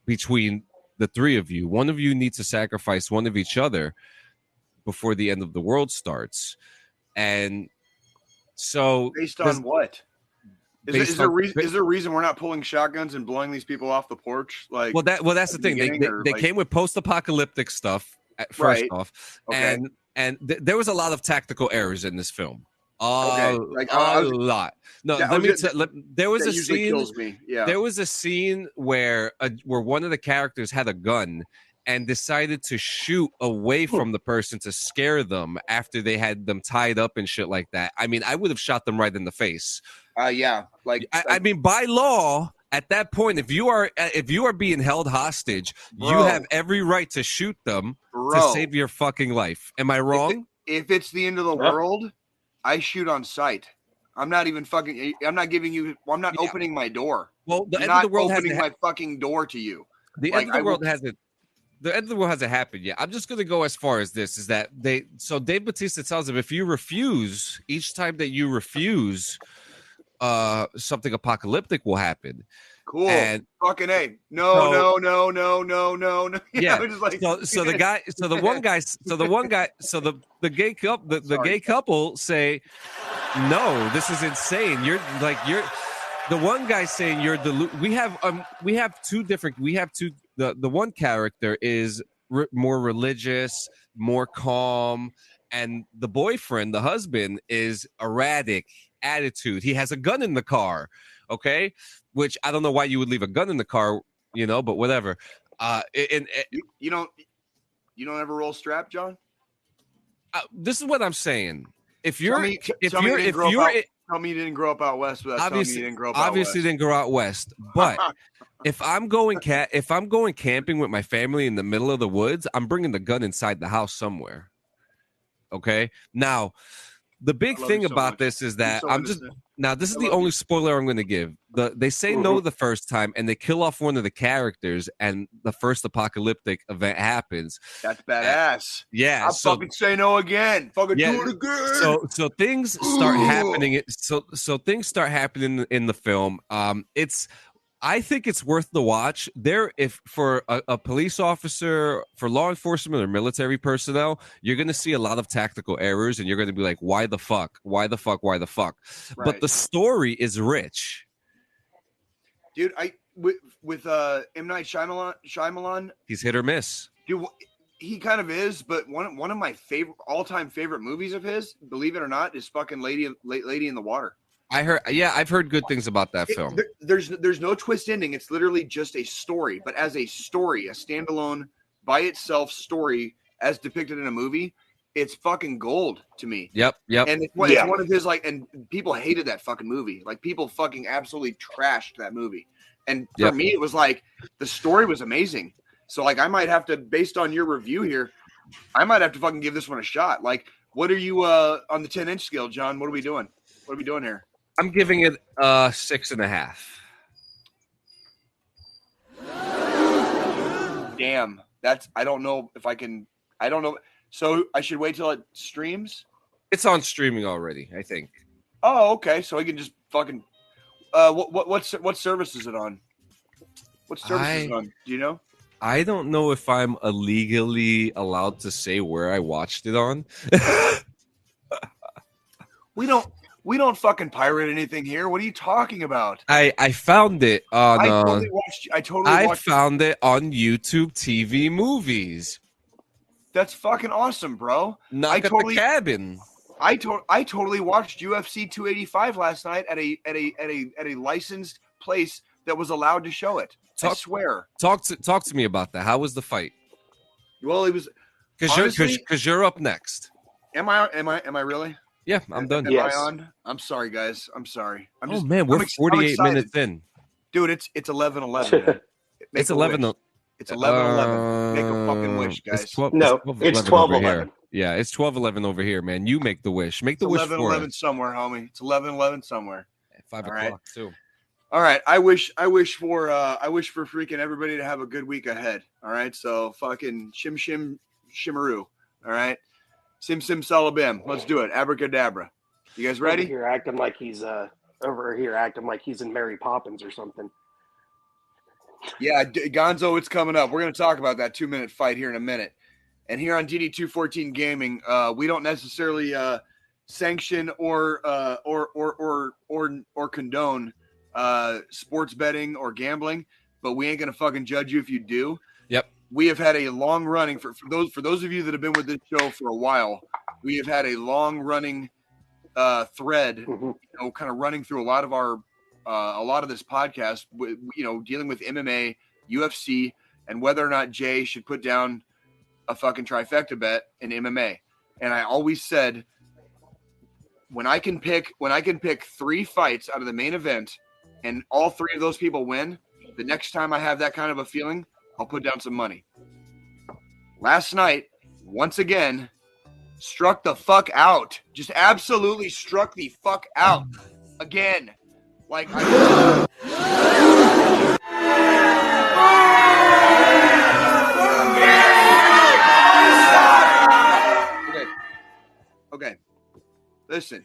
between the three of you. One of you needs to sacrifice one of each other before the end of the world starts. And so based on what? Is there a reason we're not pulling shotguns and blowing these people off the porch? Like, that's the thing. They came with post-apocalyptic stuff first off, and there was a lot of tactical errors in this film. A lot. No, there was a scene. Kills me. Yeah. There was a scene where one of the characters had a gun and decided to shoot away from the person to scare them after they had them tied up and shit like that. I mean, I would have shot them right in the face. I mean, by law, at that point, if you are being held hostage, you have every right to shoot them to save your fucking life. Am I wrong? If it's the end of the world, I shoot on sight. I'm not even fucking. I'm not giving you. I'm not opening my door. Well, the end of the world has my fucking door to you. The end of the world has it. the end of the world hasn't happened yet. I'm just going to go as far as this: is that Dave Bautista tells him, if you refuse, each time that you refuse, something apocalyptic will happen. Cool. And fucking A. No. Yeah. Just like, so the gay couple, the gay couple say, no, this is insane. The one guy saying you're we have two. The one character is more religious, more calm, and the boyfriend, the husband, is erratic attitude. He has a gun in the car. Okay, which I don't know why you would leave a gun in the car, but whatever. You don't ever roll strap, John? This is what I'm saying. Tell me you didn't grow up out west. Obviously didn't grow out west. But if I'm going camping with my family in the middle of the woods, I'm bringing the gun inside the house somewhere. Okay. Now, the big thing about this is that this is the only spoiler I'm going to give. They say no the first time, and they kill off one of the characters, and the first apocalyptic event happens. That's badass. I'll fucking say no again. Fucking do it again. So things start happening. So things start happening in the film. I think it's worth the watch. If for a police officer, for law enforcement or military personnel, you're going to see a lot of tactical errors, and you're going to be like, why the fuck? Right. But the story is rich. Dude, with M. Night Shyamalan, he's hit or miss. Dude, he kind of is, but one of my all-time favorite movies of his, believe it or not, is fucking Lady in the Water. I've heard good things about that film. There's no twist ending. It's literally just a story. But as a story, a standalone, by itself story, as depicted in a movie, it's fucking gold to me. Yep. And it's one of his, and people hated that fucking movie. Like, people fucking absolutely trashed that movie. And for me, it was like, the story was amazing. So, like, I might have to, based on your review here, I might have to fucking give this one a shot. Like, what are you on the 10-inch scale, John? What are we doing? What are we doing here? I'm giving it 6.5. Damn. I don't know if I can. I don't know. So I should wait till it streams? It's on streaming already, I think. Oh, okay. So I can just fucking. What service is it on? What service is it on? Do you know? I don't know if I'm illegally allowed to say where I watched it on. We don't fucking pirate anything here. What are you talking about? I found it on. I found it on YouTube TV Movies. That's fucking awesome, bro. Knock at the Cabin. I totally watched UFC 285 last night at a licensed place that was allowed to show it. I swear. Talk to me about that. How was the fight? Well, it was because you're up next. Am I really? Yeah, I'm done. Am I on? I'm sorry, guys. I'm sorry. We're 48 minutes in. Dude, it's 11:11. It's 11. It's 11:11. Make a fucking wish, guys. It's 12:11. Yeah, it's 12:11 over here, man. You make the wish. Make the wish for 11:11 somewhere, homie. It's 11:11 somewhere. At 5 o'clock too. All right. I wish for freaking everybody to have a good week ahead. All right. So fucking shimmeroo. All right. Sim salabim. Let's do it. Abracadabra. You guys ready? Over here acting like he's in Mary Poppins or something. Yeah, Gonzo, it's coming up. We're going to talk about that 2-minute fight here in a minute. And here on DD214 Gaming, we don't necessarily sanction or condone sports betting or gambling, but we ain't going to fucking judge you if you do. Yep. We have had a long running for those of you that have been with this show for a while. We have had a long running thread, kind of running through a lot of this podcast, dealing with MMA, UFC, and whether or not Jay should put down a fucking trifecta bet in MMA. And I always said, when I can pick 3 fights out of the main event, and all 3 of those people win, the next time I have that kind of a feeling, I'll put down some money. Last night, once again, struck the fuck out. Just absolutely struck the fuck out. Again. Like, listen.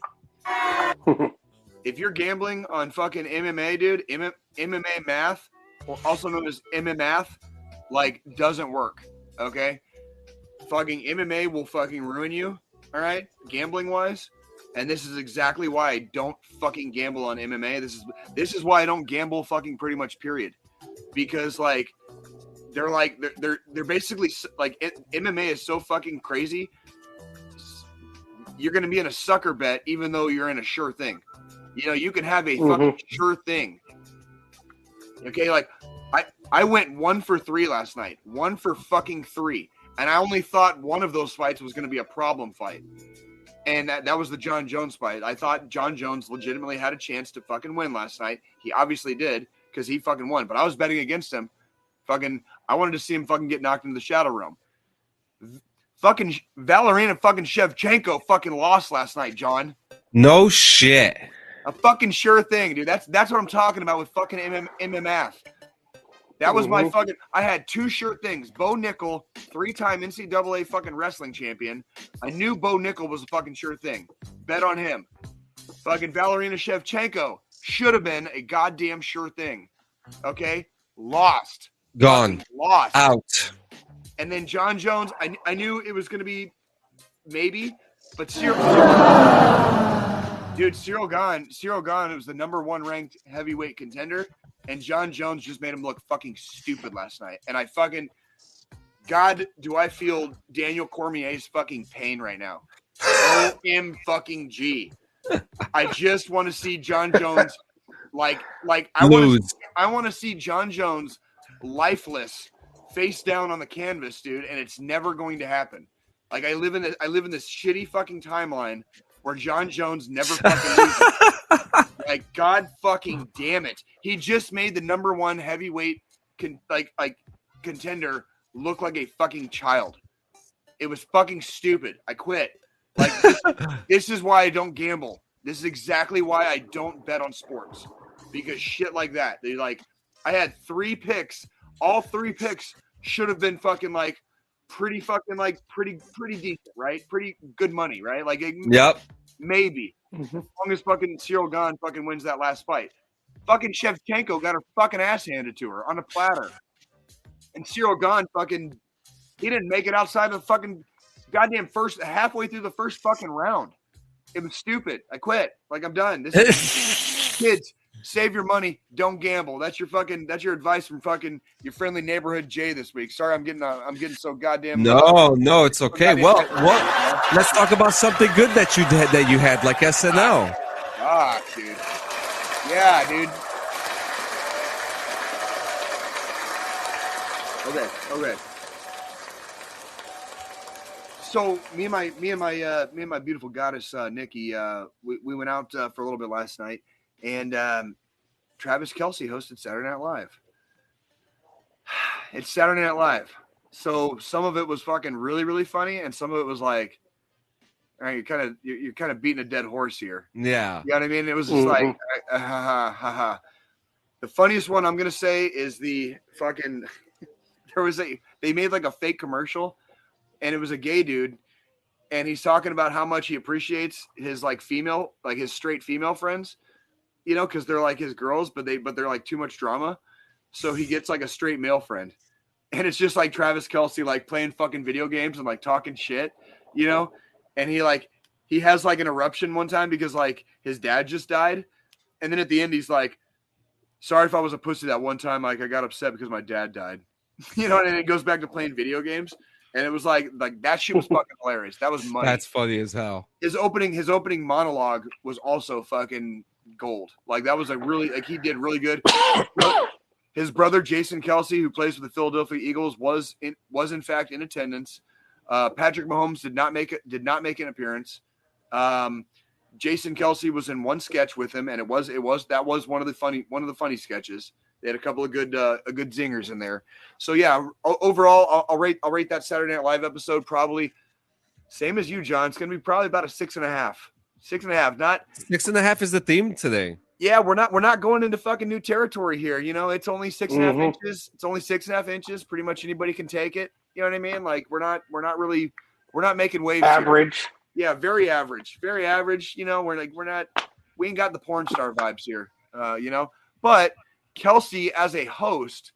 If you're gambling on fucking MMA, dude, MMA math, or also known as MMAth, like, doesn't work. Okay? Fucking MMA will fucking ruin you. All right? Gambling wise. And this is exactly why I don't fucking gamble on MMA. This is why I don't gamble fucking pretty much period. Because like they're basically like MMA is so fucking crazy. You're going to be in a sucker bet even though you're in a sure thing. You know, you can have a fucking sure thing. Okay, like I went 1 for 3 last night. 1 for fucking 3. And I only thought one of those fights was going to be a problem fight. And that was the John Jones fight. I thought John Jones legitimately had a chance to fucking win last night. He obviously did because he fucking won. But I was betting against him. Fucking, I wanted to see him fucking get knocked into the shadow realm. Fucking Valerina fucking Shevchenko fucking lost last night, John. No shit. A fucking sure thing, dude. That's what I'm talking about with fucking MMAth. That was my fucking. I had 2 sure things. Bo Nickel, 3-time NCAA fucking wrestling champion. I knew Bo Nickel was a fucking sure thing. Bet on him. Fucking Valerina Shevchenko should have been a goddamn sure thing. Okay, lost. Gone. Lost. Out. And then John Jones, I knew it was going to be maybe, but Cyril Gane was the number 1 ranked heavyweight contender, and John Jones just made him look fucking stupid last night. And I fucking, God, do I feel Daniel Cormier's fucking pain right now. OMG. I just want to see John Jones like I want to see John Jones lifeless, face down on the canvas, dude, and it's never going to happen. Like I live in this shitty fucking timeline where John Jones never fucking loses. Like, God fucking damn it. He just made the number 1 heavyweight contender look like a fucking child. It was fucking stupid. I quit. Like this is why I don't gamble. This is exactly why I don't bet on sports. Because shit like that. They like I had 3 picks. All 3 picks should have been fucking like pretty decent, right? Pretty good money, right? Like yep. Maybe. As long as fucking Cyril Gane fucking wins that last fight. Fucking Shevchenko got her fucking ass handed to her on a platter. And Cyril Gane fucking he didn't make it outside of the fucking goddamn halfway through the first fucking round. It was stupid. I quit. Like I'm done. This is kids. Save your money. Don't gamble. That's your advice from fucking your friendly neighborhood Jay this week. Sorry, I'm getting so goddamn. No, it's okay. Well, let's talk about something good that you had like SNL. Dude. Yeah, dude. Okay. So me and my beautiful goddess Nikki, we went out for a little bit last night. And Travis Kelce hosted Saturday Night Live. It's Saturday Night Live. So some of it was fucking really, really funny. And some of it was like, all right, you're kind of beating a dead horse here. Yeah. You know what I mean? It was just like, ha, ha, ha, ha. The funniest one I'm going to say is the fucking, they made like a fake commercial and it was a gay dude. And he's talking about how much he appreciates his like his straight female friends. You know, because they're like his girls, but they're like too much drama. So he gets like a straight male friend. And it's just like Travis Kelce like playing fucking video games and like talking shit, you know? And he has like an eruption one time because like his dad just died. And then at the end he's like, sorry if I was a pussy that one time, like I got upset because my dad died. You know, and it goes back to playing video games. And it was like that shit was fucking hilarious. That was money. That's funny as hell. His opening monologue was also fucking gold. Like that was he did really good. His brother Jason Kelce, who plays for the Philadelphia Eagles, was in fact in attendance. Patrick Mahomes did not make an appearance. Jason Kelce was in one sketch with him, and that was one of the funny sketches. They had a couple of good zingers in there. So yeah, overall, I'll rate that Saturday Night Live episode probably same as you, John. It's gonna be probably about a 6.5. 6.5. Not 6.5 is the theme today. Yeah, we're not going into fucking new territory here. You know, it's only 6.5 inches. It's only 6.5 inches. Pretty much anybody can take it. You know what I mean? Like we're not making waves. Average. Yeah, very average. Very average. You know, we ain't got the porn star vibes here. You know, but Kelsey as a host,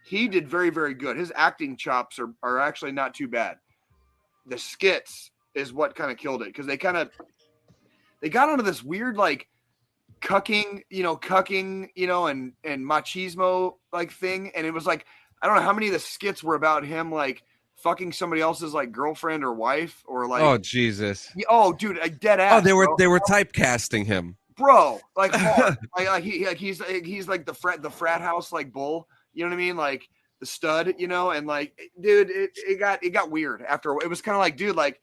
he did very, very good. His acting chops are actually not too bad. The skits is what kind of killed it because they got onto this weird like cucking, and machismo like thing, and it was like I don't know how many of the skits were about him like fucking somebody else's like girlfriend or wife or like oh Jesus, dude, like dead ass. Oh, they were typecasting him, bro, like hard. he's like the frat house like bull, you know what I mean, like the stud, and like dude, it got weird after. It was kind of like, dude, like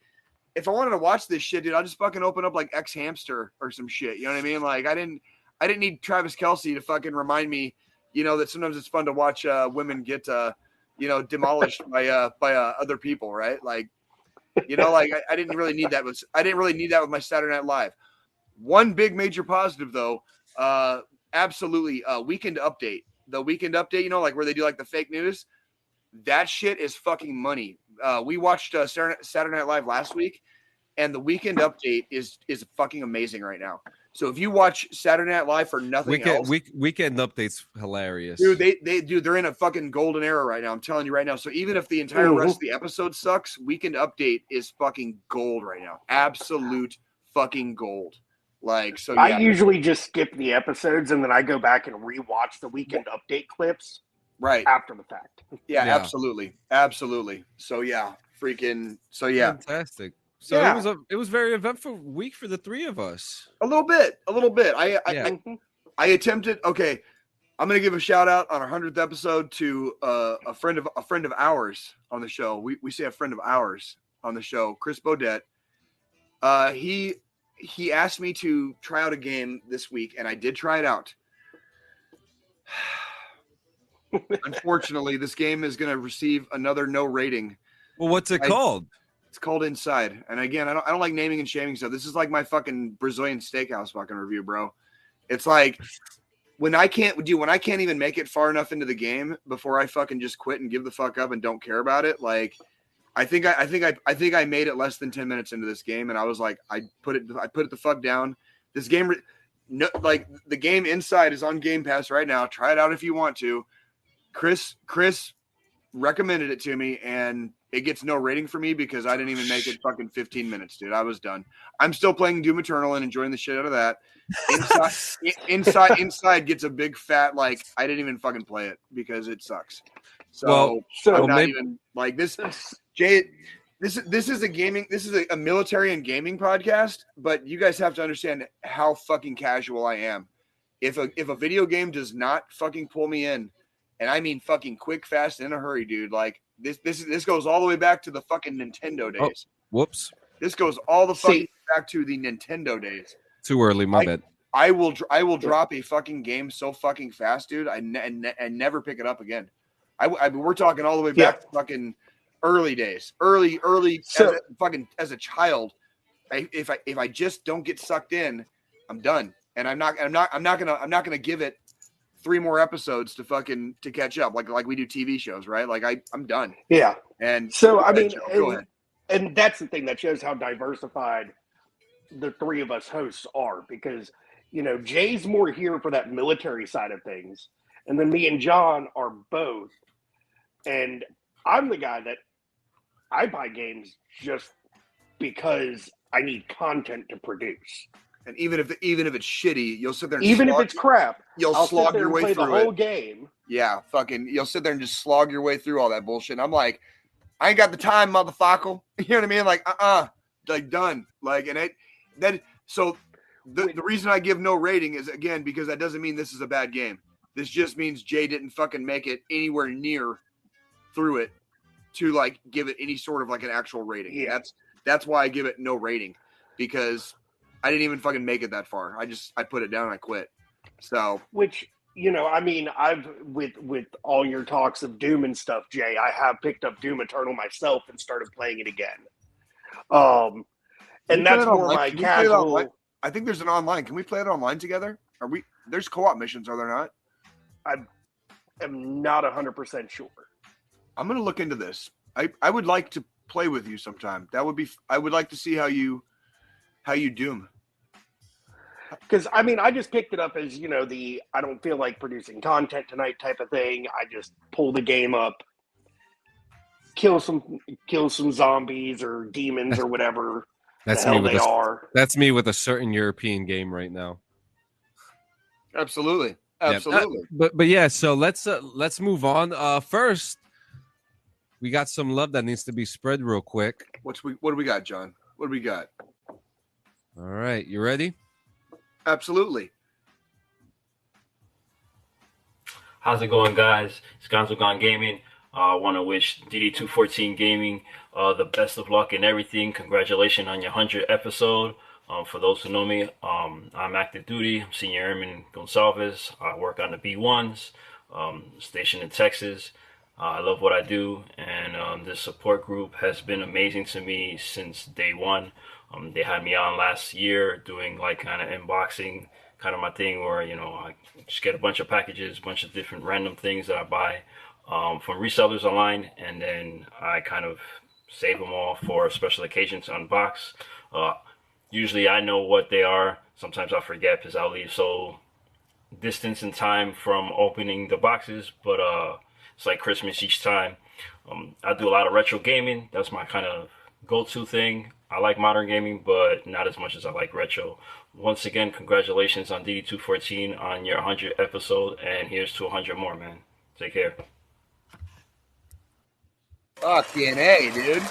if I wanted to watch this shit, dude, I'll just fucking open up like X Hamster or some shit. You know what I mean? Like I didn't need Travis Kelce to fucking remind me, that sometimes it's fun to watch women get demolished by other people, right? Like, like I didn't really need that with my Saturday Night Live. One big major positive though, absolutely, weekend update. The weekend update, like where they do like the fake news. That shit is fucking money. We watched Saturday Night Live last week, and the weekend update is fucking amazing right now. So if you watch Saturday Night Live for nothing else, weekend update's hilarious, dude. They're in a fucking golden era right now. I'm telling you right now. So even if the entire rest of the episode sucks, weekend update is fucking gold right now. Absolute fucking gold. Like so. I usually just skip the episodes and then I go back and rewatch the weekend update clips. Right after the fact. Yeah, absolutely. So yeah, fantastic. So it was very eventful week for the three of us. A little bit. I attempted. Okay, I'm gonna give a shout out on our 100th episode to a friend of ours on the show. We say a friend of ours on the show, Chris Bodette. He asked me to try out a game this week, and I did try it out. Unfortunately, this game is going to receive another no rating. Well, what's it called? It's called Inside. And again, I don't like naming and shaming stuff. This is like my fucking Brazilian steakhouse fucking review, bro. It's like when I can't even make it far enough into the game before I fucking just quit and give the fuck up and don't care about it. Like I think I made it less than 10 minutes into this game, and I was like, I put it the fuck down. This game, like the game Inside is on Game Pass right now. Try it out if you want to. Chris recommended it to me, and it gets no rating for me because I didn't even make it fucking 15 minutes, dude. I was done. I'm still playing Doom Eternal and enjoying the shit out of that. Inside gets a big fat like I didn't even fucking play it because it sucks. So I'm not even like this. Jay, this is a military and gaming podcast, but you guys have to understand how fucking casual I am. If a video game does not fucking pull me in, and I mean fucking quick, fast, in a hurry, dude. Like this goes all the way back to the fucking Nintendo days. Whoops. This goes all the fucking back to the Nintendo days. Too early, my bad. I will drop a fucking game so fucking fast, dude. And never pick it up again. We're talking all the way back to fucking early days, early as a child. If I just don't get sucked in, I'm done. And I'm not gonna give it 3 more episodes to catch up like we do TV shows, right? Like I'm done. Yeah. And so I mean, and that's the thing that shows how diversified the three of us hosts are, because Jay's more here for that military side of things, and then me and John are both. And I'm the guy that I buy games just because I need content to produce. And even if it's shitty, you'll sit there. And if it's crap, I'll slog your way through the whole game. Yeah, you'll sit there and just slog your way through all that bullshit. And I'm like, I ain't got the time, motherfucker. You know what I mean? Like, like done. Like, and so the reason I give no rating is again because that doesn't mean this is a bad game. This just means Jay didn't fucking make it anywhere near through it to like give it any sort of like an actual rating. Yeah. That's why I give it no rating, because I didn't even fucking make it that far. I put it down and I quit. So, which, I mean, I've with all your talks of Doom and stuff, Jay, I have picked up Doom Eternal myself and started playing it again. And that's more my casual. I think there's an online. Can we play it online together? There's co-op missions, are there not? I am not 100% sure. I'm going to look into this. I would like to play with you sometime. That would be. I would like to see how you doom. Because I just picked it up as I don't feel like producing content tonight type of thing. I just pull the game up, kill some zombies or demons or whatever That's the hell me with they are. That's me with a certain European game right now. Absolutely. Yeah. But yeah, so let's move on. First, we got some love that needs to be spread real quick. What do we got, John? What do we got? All right, you ready? Absolutely. How's it going, guys? It's Gonzo Gaming. I want to wish DD214 Gaming the best of luck in everything. Congratulations on your 100th episode. For those who know me, I'm active duty. I'm Senior Airman Gonsalves. I work on the B1s, stationed in Texas. I love what I do, and this support group has been amazing to me since day one. They had me on last year doing like kind of unboxing, kind of my thing where, I just get a bunch of packages, a bunch of different random things that I buy from resellers online, and then I kind of save them all for special occasions to unbox. Usually I know what they are. Sometimes I forget because I'll leave so distance in time from opening the boxes, but it's like Christmas each time. I do a lot of retro gaming. That's my kind of go-to thing. I like modern gaming, but not as much as I like retro. Once again, congratulations on DD214 on your 100th episode, and here's to 100 more, man. Take care. Fucking A, dude.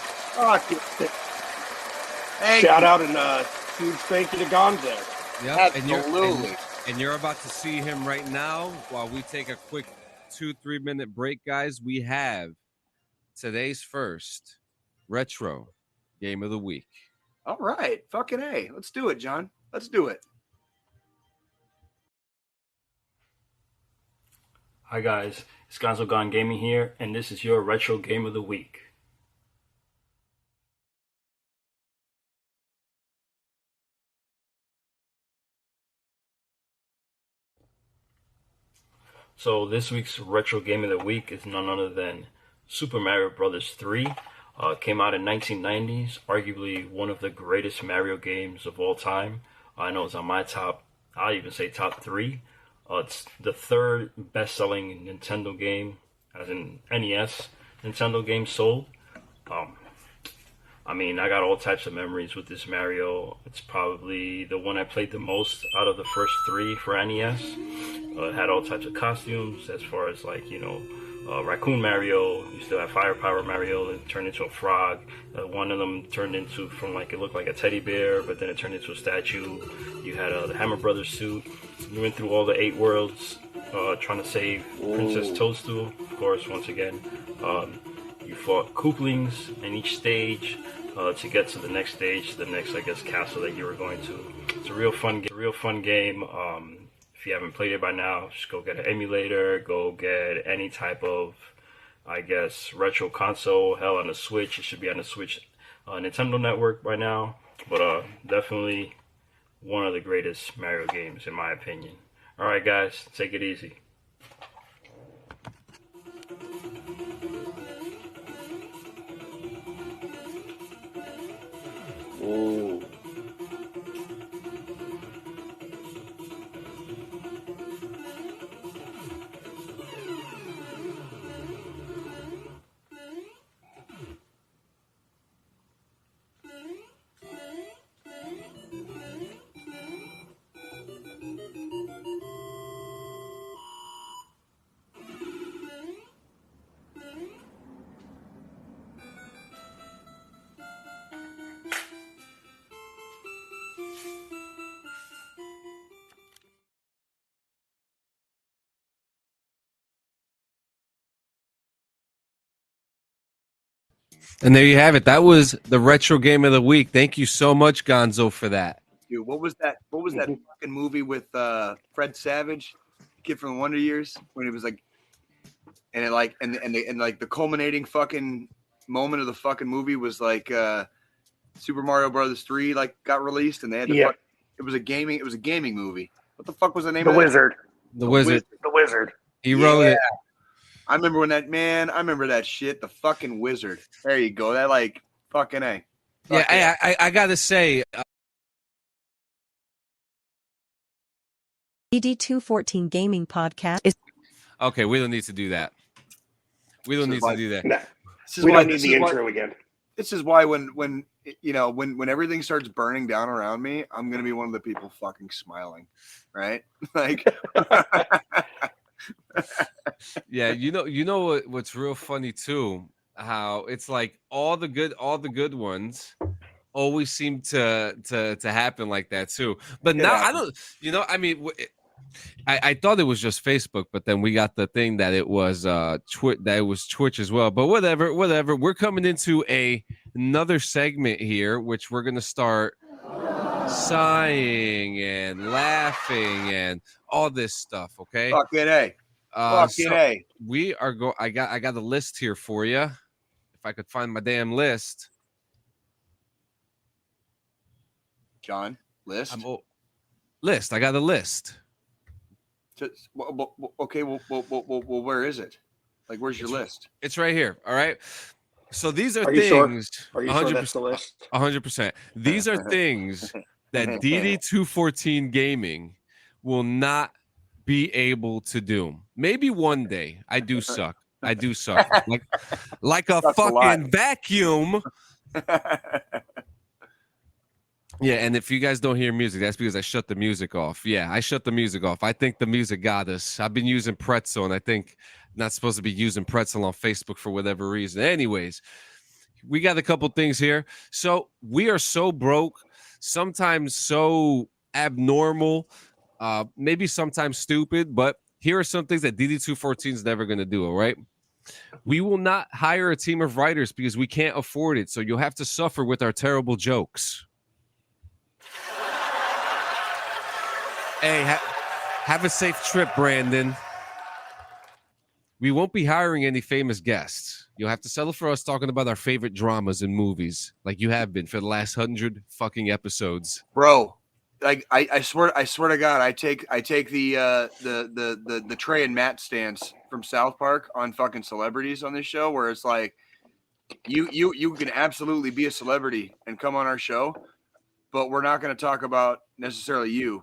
Shout out and huge thank you to Gonzo. Yeah, absolutely. And you're about to see him right now while we take a quick 2-3 minute break, guys. We have today's first retro game of the week. All right. Fucking A. Let's do it, John. Let's do it. Hi guys, it's Gonzo Gaming here, and this is your retro game of the week. So this week's retro game of the week is none other than Super Mario Bros. 3. Came out in 1990s, arguably one of the greatest Mario games of all time. I know it's on my top, I'll even say top 3. It's the third best-selling Nintendo game, as in NES Nintendo game sold. I got all types of memories with this Mario. It's probably the one I played the most out of the first 3 for NES. It had all types of costumes, as far as Raccoon Mario. You still have Firepower Mario that turned into a frog. One of them turned into it looked like a teddy bear, but then it turned into a statue. You had the Hammer Brothers suit. You went through all the 8 worlds trying to save Princess Toadstool. Of course, once again, you fought Kooplings in each stage to get to the next stage, the next, castle that you were going to. It's a real fun game. If you haven't played it by now, just go get an emulator, go get any type of, retro console. Hell, on the Switch. It should be on the Switch Nintendo Network by now. But definitely one of the greatest Mario games, in my opinion. Alright, guys, take it easy. Ooh. And there you have it. That was the retro game of the week. Thank you so much, Gonzo, for that. Dude, what was that fucking movie with Fred Savage, kid from the Wonder Years, when he was like, and the culminating fucking moment of the fucking movie was like Super Mario Brothers 3 got released, and they had to it was a gaming movie. What the fuck was the name of it? Wizard. The Wizard. The Wizard. He wrote it. I remember that shit. The fucking wizard. There you go. That like fucking A. Fuck Yeah, I gotta say, DD214 Gaming Podcast is okay, we don't need to do that. We don't need to do that. No, This is we why- don't need this the is why- intro again. This is why when you know when everything starts burning down around me, I'm gonna be one of the people fucking smiling, right? Like, Yeah, you know what's real funny too? How it's like all the good ones always seem to happen like that too. But now I don't. I mean, I thought it was just Facebook, but then we got the thing that it was Twitch as well. But whatever. We're coming into another segment here, which we're gonna start sighing and laughing and all this stuff. Okay. fucking A. Fucking A. We are go. I got a list here for you. If I could find my damn list. John, list. List. I got a list. Okay, well, where is it? Like, where's your list? It's right here. All right. So these are you sure? things. Are you sure that's the list? 100%. These are things that DD214 Gaming will not be able to do. Maybe one day. I do suck. Like a Sucks fucking vacuum. Yeah, and if you guys don't hear music, that's because I shut the music off. Yeah, I shut the music off. I think the music got us. I've been using Pretzel, and I think not supposed to be using Pretzel on Facebook for whatever reason. Anyways, we got a couple things here. So we are so broke, sometimes so abnormal, maybe sometimes stupid, but here are some things that DD214 is never going to do, all right? We will not hire a team of writers because we can't afford it, so you'll have to suffer with our terrible jokes. Hey, have a safe trip, Brandon. We won't be hiring any famous guests. You'll have to settle for us talking about our favorite dramas and movies, like you have been for the last 100 fucking episodes, Bro. Like I swear to God, I take the Trey and Matt stance from South Park on fucking celebrities on this show, where it's like you can absolutely be a celebrity and come on our show, but we're not going to talk about necessarily you.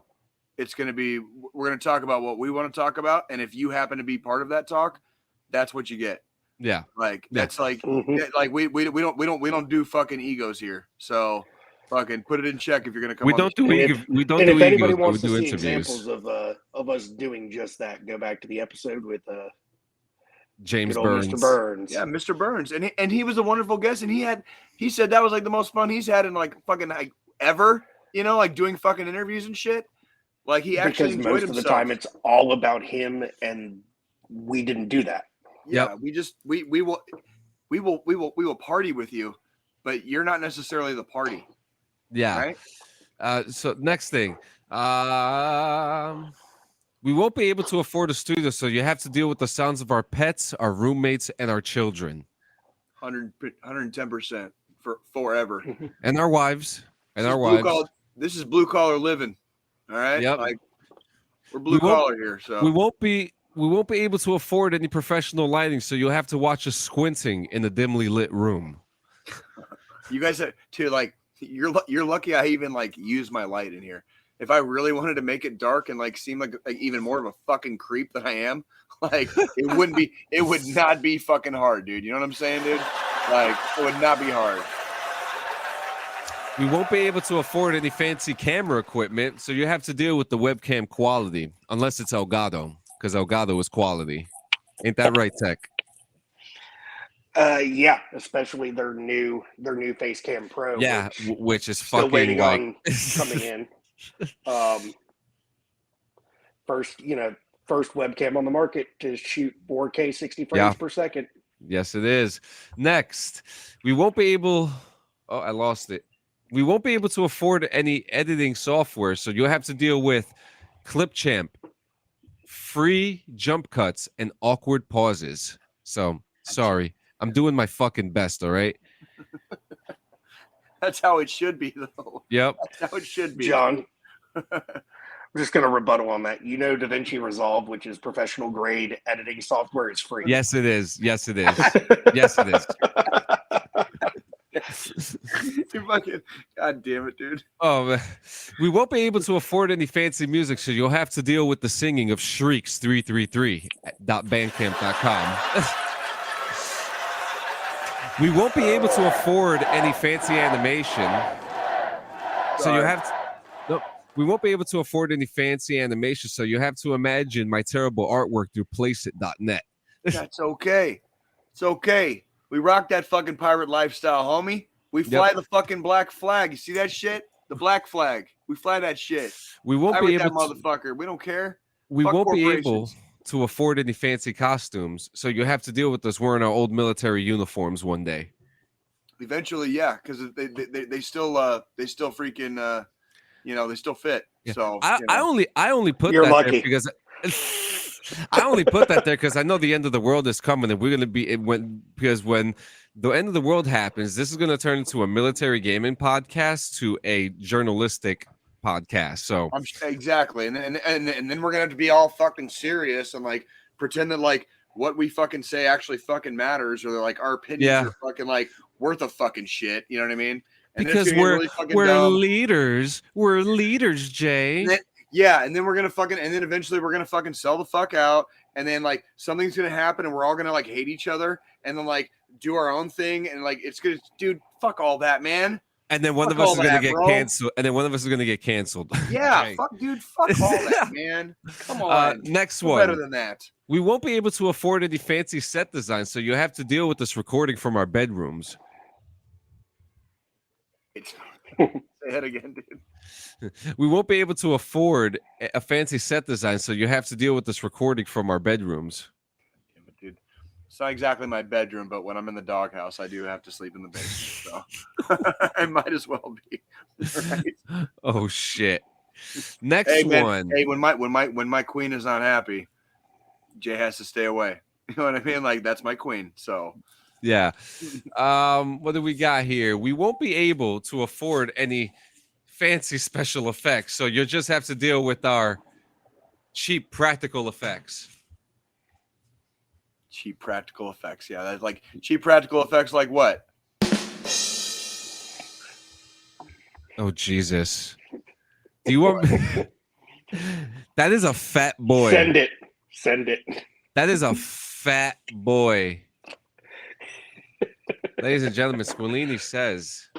It's going to be, we're going to talk about what we want to talk about. And if you happen to be part of that talk, that's what you get. Yeah. Like, that's like, like we don't do fucking egos here. So fucking put it in check if you're going to come We on don't the do show. egos. We don't And do if anybody egos, wants but to we do see interviews. examples of us doing just that, go back to the episode with James good old Burns. Mr. Burns. Yeah, Mr. Burns. And he was a wonderful guest. And he said that was like the most fun he's had in like fucking like ever, like doing fucking interviews and shit. Like he actually because enjoyed most himself. of the time it's all about him, and we didn't do that. Yeah, we will party with you, but you're not necessarily the party. Yeah. Right? So next thing, we won't be able to afford a studio, so you have to deal with the sounds of our pets, our roommates, and our children. 110% for forever. And our wives. This is blue collar living. All right. Yep. Like we're blue collar here. So we won't be able to afford any professional lighting, so you'll have to watch us squinting in a dimly lit room. you guys have to like you're lucky I even like use my light in here. If I really wanted to make it dark and like seem like even more of a fucking creep than I am, like it would not be fucking hard, dude. You know what I'm saying, dude? Like it would not be hard. We won't be able to afford any fancy camera equipment, so you have to deal with the webcam quality, unless it's Elgato, because Elgato is quality. Ain't that right, Tech? Yeah, especially their new Facecam Pro. Yeah, which is still fucking waiting like on coming in. First webcam on the market to shoot 4K 60 frames per second. Yes, it is. Next, we won't be able. Oh, I lost it. We won't be able to afford any editing software, so you'll have to deal with Clipchamp, free jump cuts, and awkward pauses. So, sorry. I'm doing my fucking best, all right? That's how it should be, though. Yep. That's how it should be. John, I'm just going to rebuttal on that. DaVinci Resolve, which is professional grade editing software, is free. Yes, it is. Yes, it is. Yes, it is. You fucking, God damn it, dude. Oh, man. We won't be able to afford any fancy music, so you'll have to deal with the singing of Shrieks 333.bandcamp.com. We won't be able to afford any fancy animation, so you have to. No, we won't be able to afford any fancy animation, so you have to imagine my terrible artwork through placeit.net. That's okay. It's okay. We rock that fucking pirate lifestyle, homie. We fly the fucking black flag. You see that shit? The black flag. We fly that shit. We won't be able that motherfucker. We don't care. We won't be able to afford any fancy costumes, so you have to deal with us wearing our old military uniforms one day. Eventually, yeah, because they still freaking they still fit. Yeah. So I only put You're that lucky. there because I only put that there because I know the end of the world is coming, and we're gonna be when the end of the world happens, this is gonna turn into a military gaming podcast to a journalistic podcast. So exactly, and then we're gonna have to be all fucking serious and like pretend that like what we fucking say actually fucking matters, or like our opinions are fucking like worth a fucking shit. You know what I mean? And because we're leaders. We're leaders, Jay. And then eventually we're gonna fucking sell the fuck out, and then like something's gonna happen, and we're all gonna like hate each other, and then like do our own thing, and like it's gonna, dude, fuck all that, man. And then one of us is gonna get canceled. And then one of us is gonna get canceled. Yeah, right. Fuck all that, man. Come on. Next one. Better than that. We won't be able to afford any fancy set design, so you have to deal with this recording from our bedrooms. Say that again, dude. We won't be able to afford a fancy set design, so you have to deal with this recording from our bedrooms. Damn it, dude. It's not exactly my bedroom, but when I'm in the doghouse, I do have to sleep in the basement. So I might as well be. Right? Oh shit! Next one. Hey, when my queen is not happy, Jay has to stay away. You know what I mean? Like that's my queen. So. Yeah. What do we got here? We won't be able to afford any fancy special effects, so you'll just have to deal with our cheap practical effects. Cheap practical effects. Yeah, that's like cheap practical effects like what? Oh Jesus. Do you want That is a fat boy. Send it. That is a fat boy. Ladies and gentlemen, Squillini says.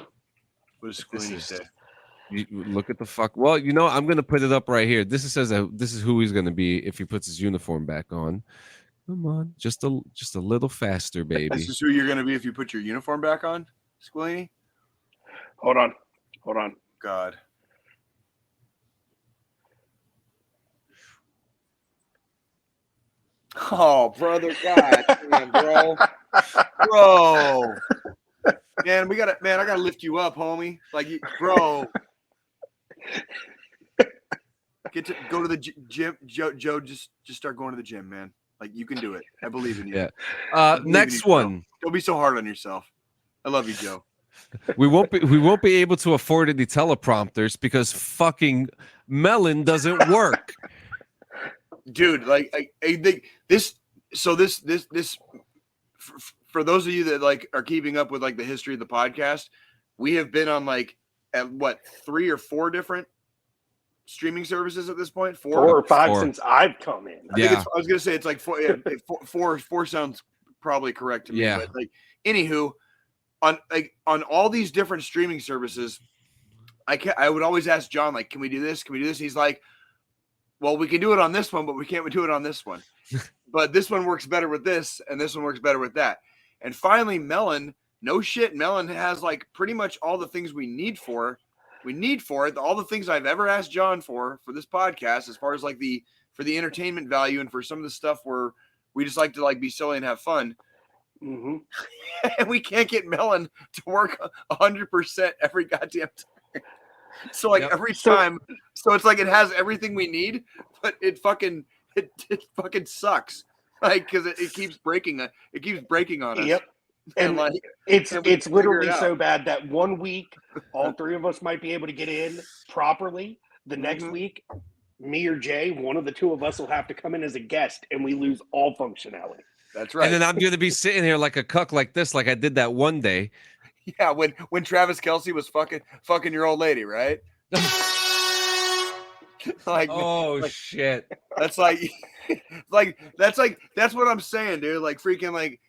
What does Squillini say? You look at the fuck. Well, I'm going to put it up right here. This is who he's going to be if he puts his uniform back on. Come on, just a little faster, baby. This is who you're going to be if you put your uniform back on, Squillini. Hold on. God. Oh, brother, God, man, bro. Man, I gotta lift you up, homie. Like, bro. Go to the gym, Joe. Just start going to the gym, man. Like, you can do it. I believe in you. Yeah. Next one. Don't be so hard on yourself. I love you, Joe. We won't be able to afford any teleprompters because fucking Melon doesn't work. Dude, like I think this. So this for those of you that like are keeping up with like the history of the podcast, we have been on like at what 3 or 4 different streaming services at this point. 4 or 5 since I've come in. I was gonna say it's like 4. Yeah, 4 sounds probably correct to me. Yeah. But like, anywho, on all these different streaming services, I would always ask John, like, can we do this? Can we do this? He's like, well, we can do it on this one, but we can't do it on this one. But this one works better with this, and this one works better with that. And finally, Melon, no shit, Melon has like pretty much all the things we need for it. All the things I've ever asked John for this podcast, as far as like for the entertainment value and for some of the stuff where we just like to like be silly and have fun. Mm-hmm. And we can't get Melon to work 100% every goddamn time. So like every time, so it's like it has everything we need, but it fucking sucks, like because it keeps breaking on us. Yep. And like it's literally so bad that one week all 3 of us might be able to get in properly. The next week me or Jay, one of the two of us will have to come in as a guest, and we lose all functionality. That's right. And then I'm going to be sitting here like a cuck like this, like I did that one day. Yeah, when Travis Kelce was fucking your old lady, right? Shit. That's that's what I'm saying, dude. Like freaking like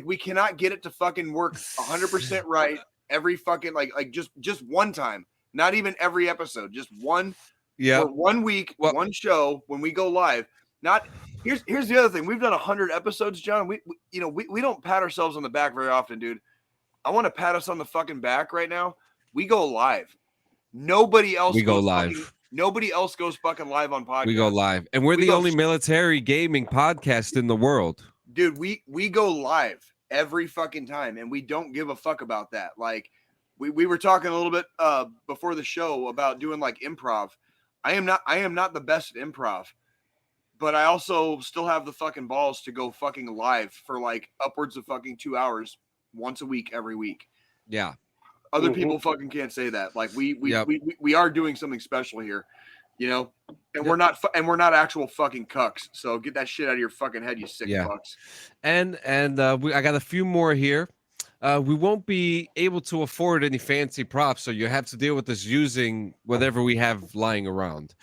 we cannot get it to fucking work 100% right every fucking like just one time. Not even every episode, just one. Yeah. 1 week, one show when we go live. Not here's the other thing. We've done 100 episodes, John. We don't pat ourselves on the back very often, dude. I want to pat us on the fucking back right now. We go live. Nobody else goes live. Nobody else goes fucking live on podcasts. We go live. And we're the only military gaming podcast in the world. Dude, we go live every fucking time, and we don't give a fuck about that. Like, we were talking a little bit before the show about doing, like, improv. I am not the best at improv, but I also still have the fucking balls to go fucking live for, like, upwards of fucking 2 hours once a week, every week. Yeah. Other people fucking can't say that. Like we are doing something special here, you know, and we're not actual fucking cucks. So get that shit out of your fucking head, you sick fucks. And I got a few more here. We won't be able to afford any fancy props, so you have to deal with us using whatever we have lying around.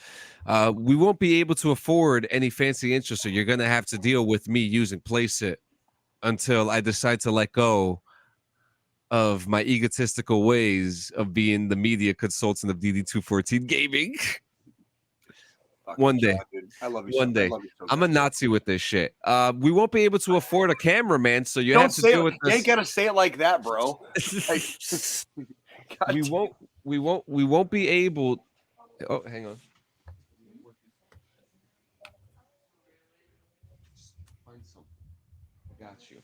We won't be able to afford any fancy intros, so you're gonna have to deal with me using Placeit until I decide to let go of my egotistical ways of being the media consultant of DD214 Gaming. One day. I love you. One day. I'm a Nazi with this shit. We won't be able to afford a cameraman, so you have to deal with this. You ain't gotta say it like that, bro. We won't be able. Oh, hang on. Got you.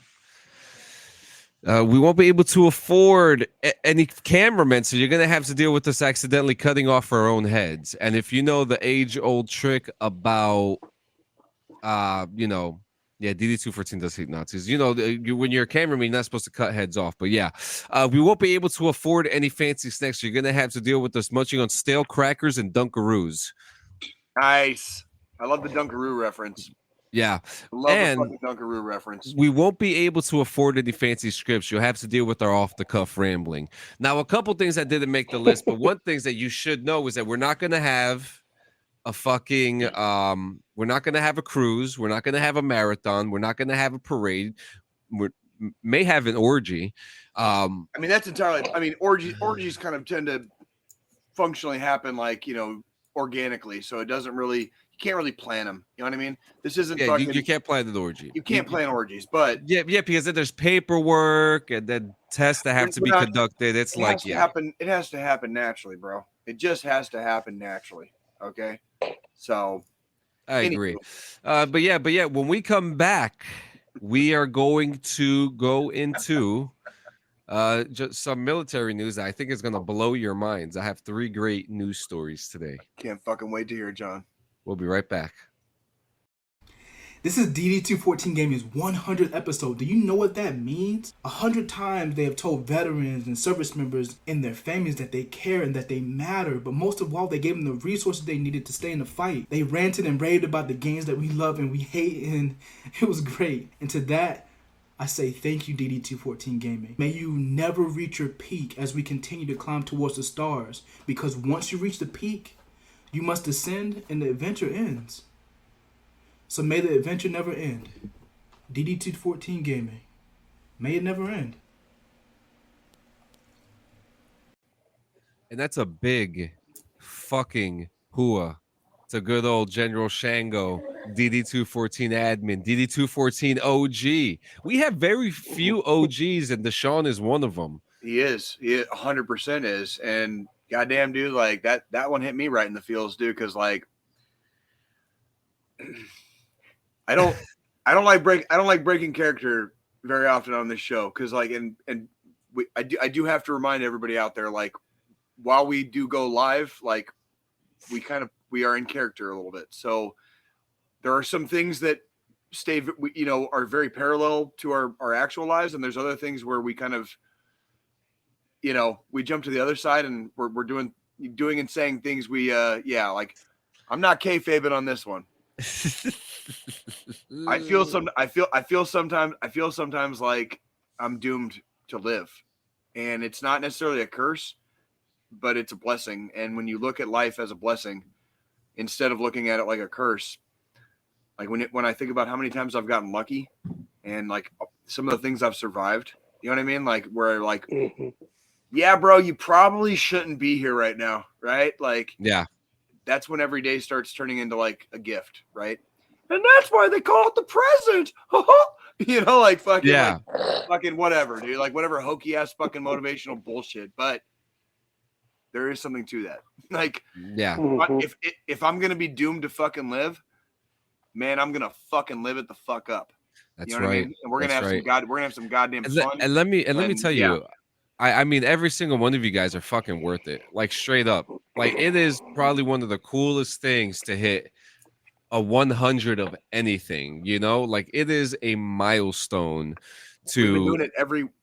We won't be able to afford any cameramen, so you're going to have to deal with us accidentally cutting off our own heads. And if you know the age-old trick about, DD214 does hate Nazis. You know, when you're a cameraman, you're not supposed to cut heads off. But yeah, we won't be able to afford any fancy snacks. So you're going to have to deal with us munching on stale crackers and Dunkaroos. Nice. I love the Dunkaroo reference. Yeah. Love the fucking Dunkaroo reference. We won't be able to afford any fancy scripts. You'll have to deal with our off-the-cuff rambling. Now, a couple things that didn't make the list, but one thing that you should know is that we're not going to have a fucking we're not going to have a cruise. We're not going to have a marathon. We're not going to have a parade. We may have an orgy. I mean, that's entirely. I mean, orgies kind of tend to functionally happen like, you know, organically. So it doesn't really. You can't really plan them. You know what I mean? This isn't. Yeah, you can't plan an orgy. You can't plan orgies, but yeah, because then there's paperwork and then tests that have to be conducted. It has to happen naturally, bro. It just has to happen naturally. Okay, so I agree. But yeah, when we come back, we are going to go into just some military news that I think is going to blow your minds. I have 3 great news stories today. Can't fucking wait to hear it, John. We'll be right back. This is DD214 Gaming's 100th episode. Do you know what that means? 100 times they have told veterans and service members and their families that they care and that they matter. But most of all, they gave them the resources they needed to stay in the fight. They ranted and raved about the games that we love and we hate, and it was great. And to that, I say thank you, DD214 Gaming. May you never reach your peak as we continue to climb towards the stars. Because once you reach the peak, you must ascend and the adventure ends. So may the adventure never end. DD214 Gaming. May it never end. And that's a big fucking hooah to good old General Shango, DD214 admin, DD214 OG. We have very few OGs, and Deshaun is one of them. He is. He 100% is. And goddamn, dude, like that one hit me right in the feels, dude, because like I don't like breaking character very often on this show, because like I do have to remind everybody out there, like, while we do go live, like we are in character a little bit. So there are some things that are very parallel to our actual lives, and there's other things where we kind of, we jump to the other side and we're doing and saying things we like I'm not kayfabing on this one. I feel sometimes like I'm doomed to live, and it's not necessarily a curse, but it's a blessing. And when you look at life as a blessing instead of looking at it like a curse, like when I think about how many times I've gotten lucky and like some of the things I've survived, you know what I mean? Like where like, yeah, bro, you probably shouldn't be here right now, right? Like, yeah, that's when every day starts turning into like a gift, right? And that's why they call it the present. You know, like fucking, yeah, like fucking whatever, dude. Like whatever hokey ass fucking motivational bullshit. But there is something to that. Like, yeah. if I'm gonna be doomed to fucking live, man, I'm gonna fucking live it the fuck up. That's You know what right. I mean? And we're gonna have some goddamn And, fun. and let me tell you, I mean, every single one of you guys are fucking worth it. Like straight up, like it is probably one of the coolest things to hit a 100 of anything. You know, like it is a milestone. We've been doing it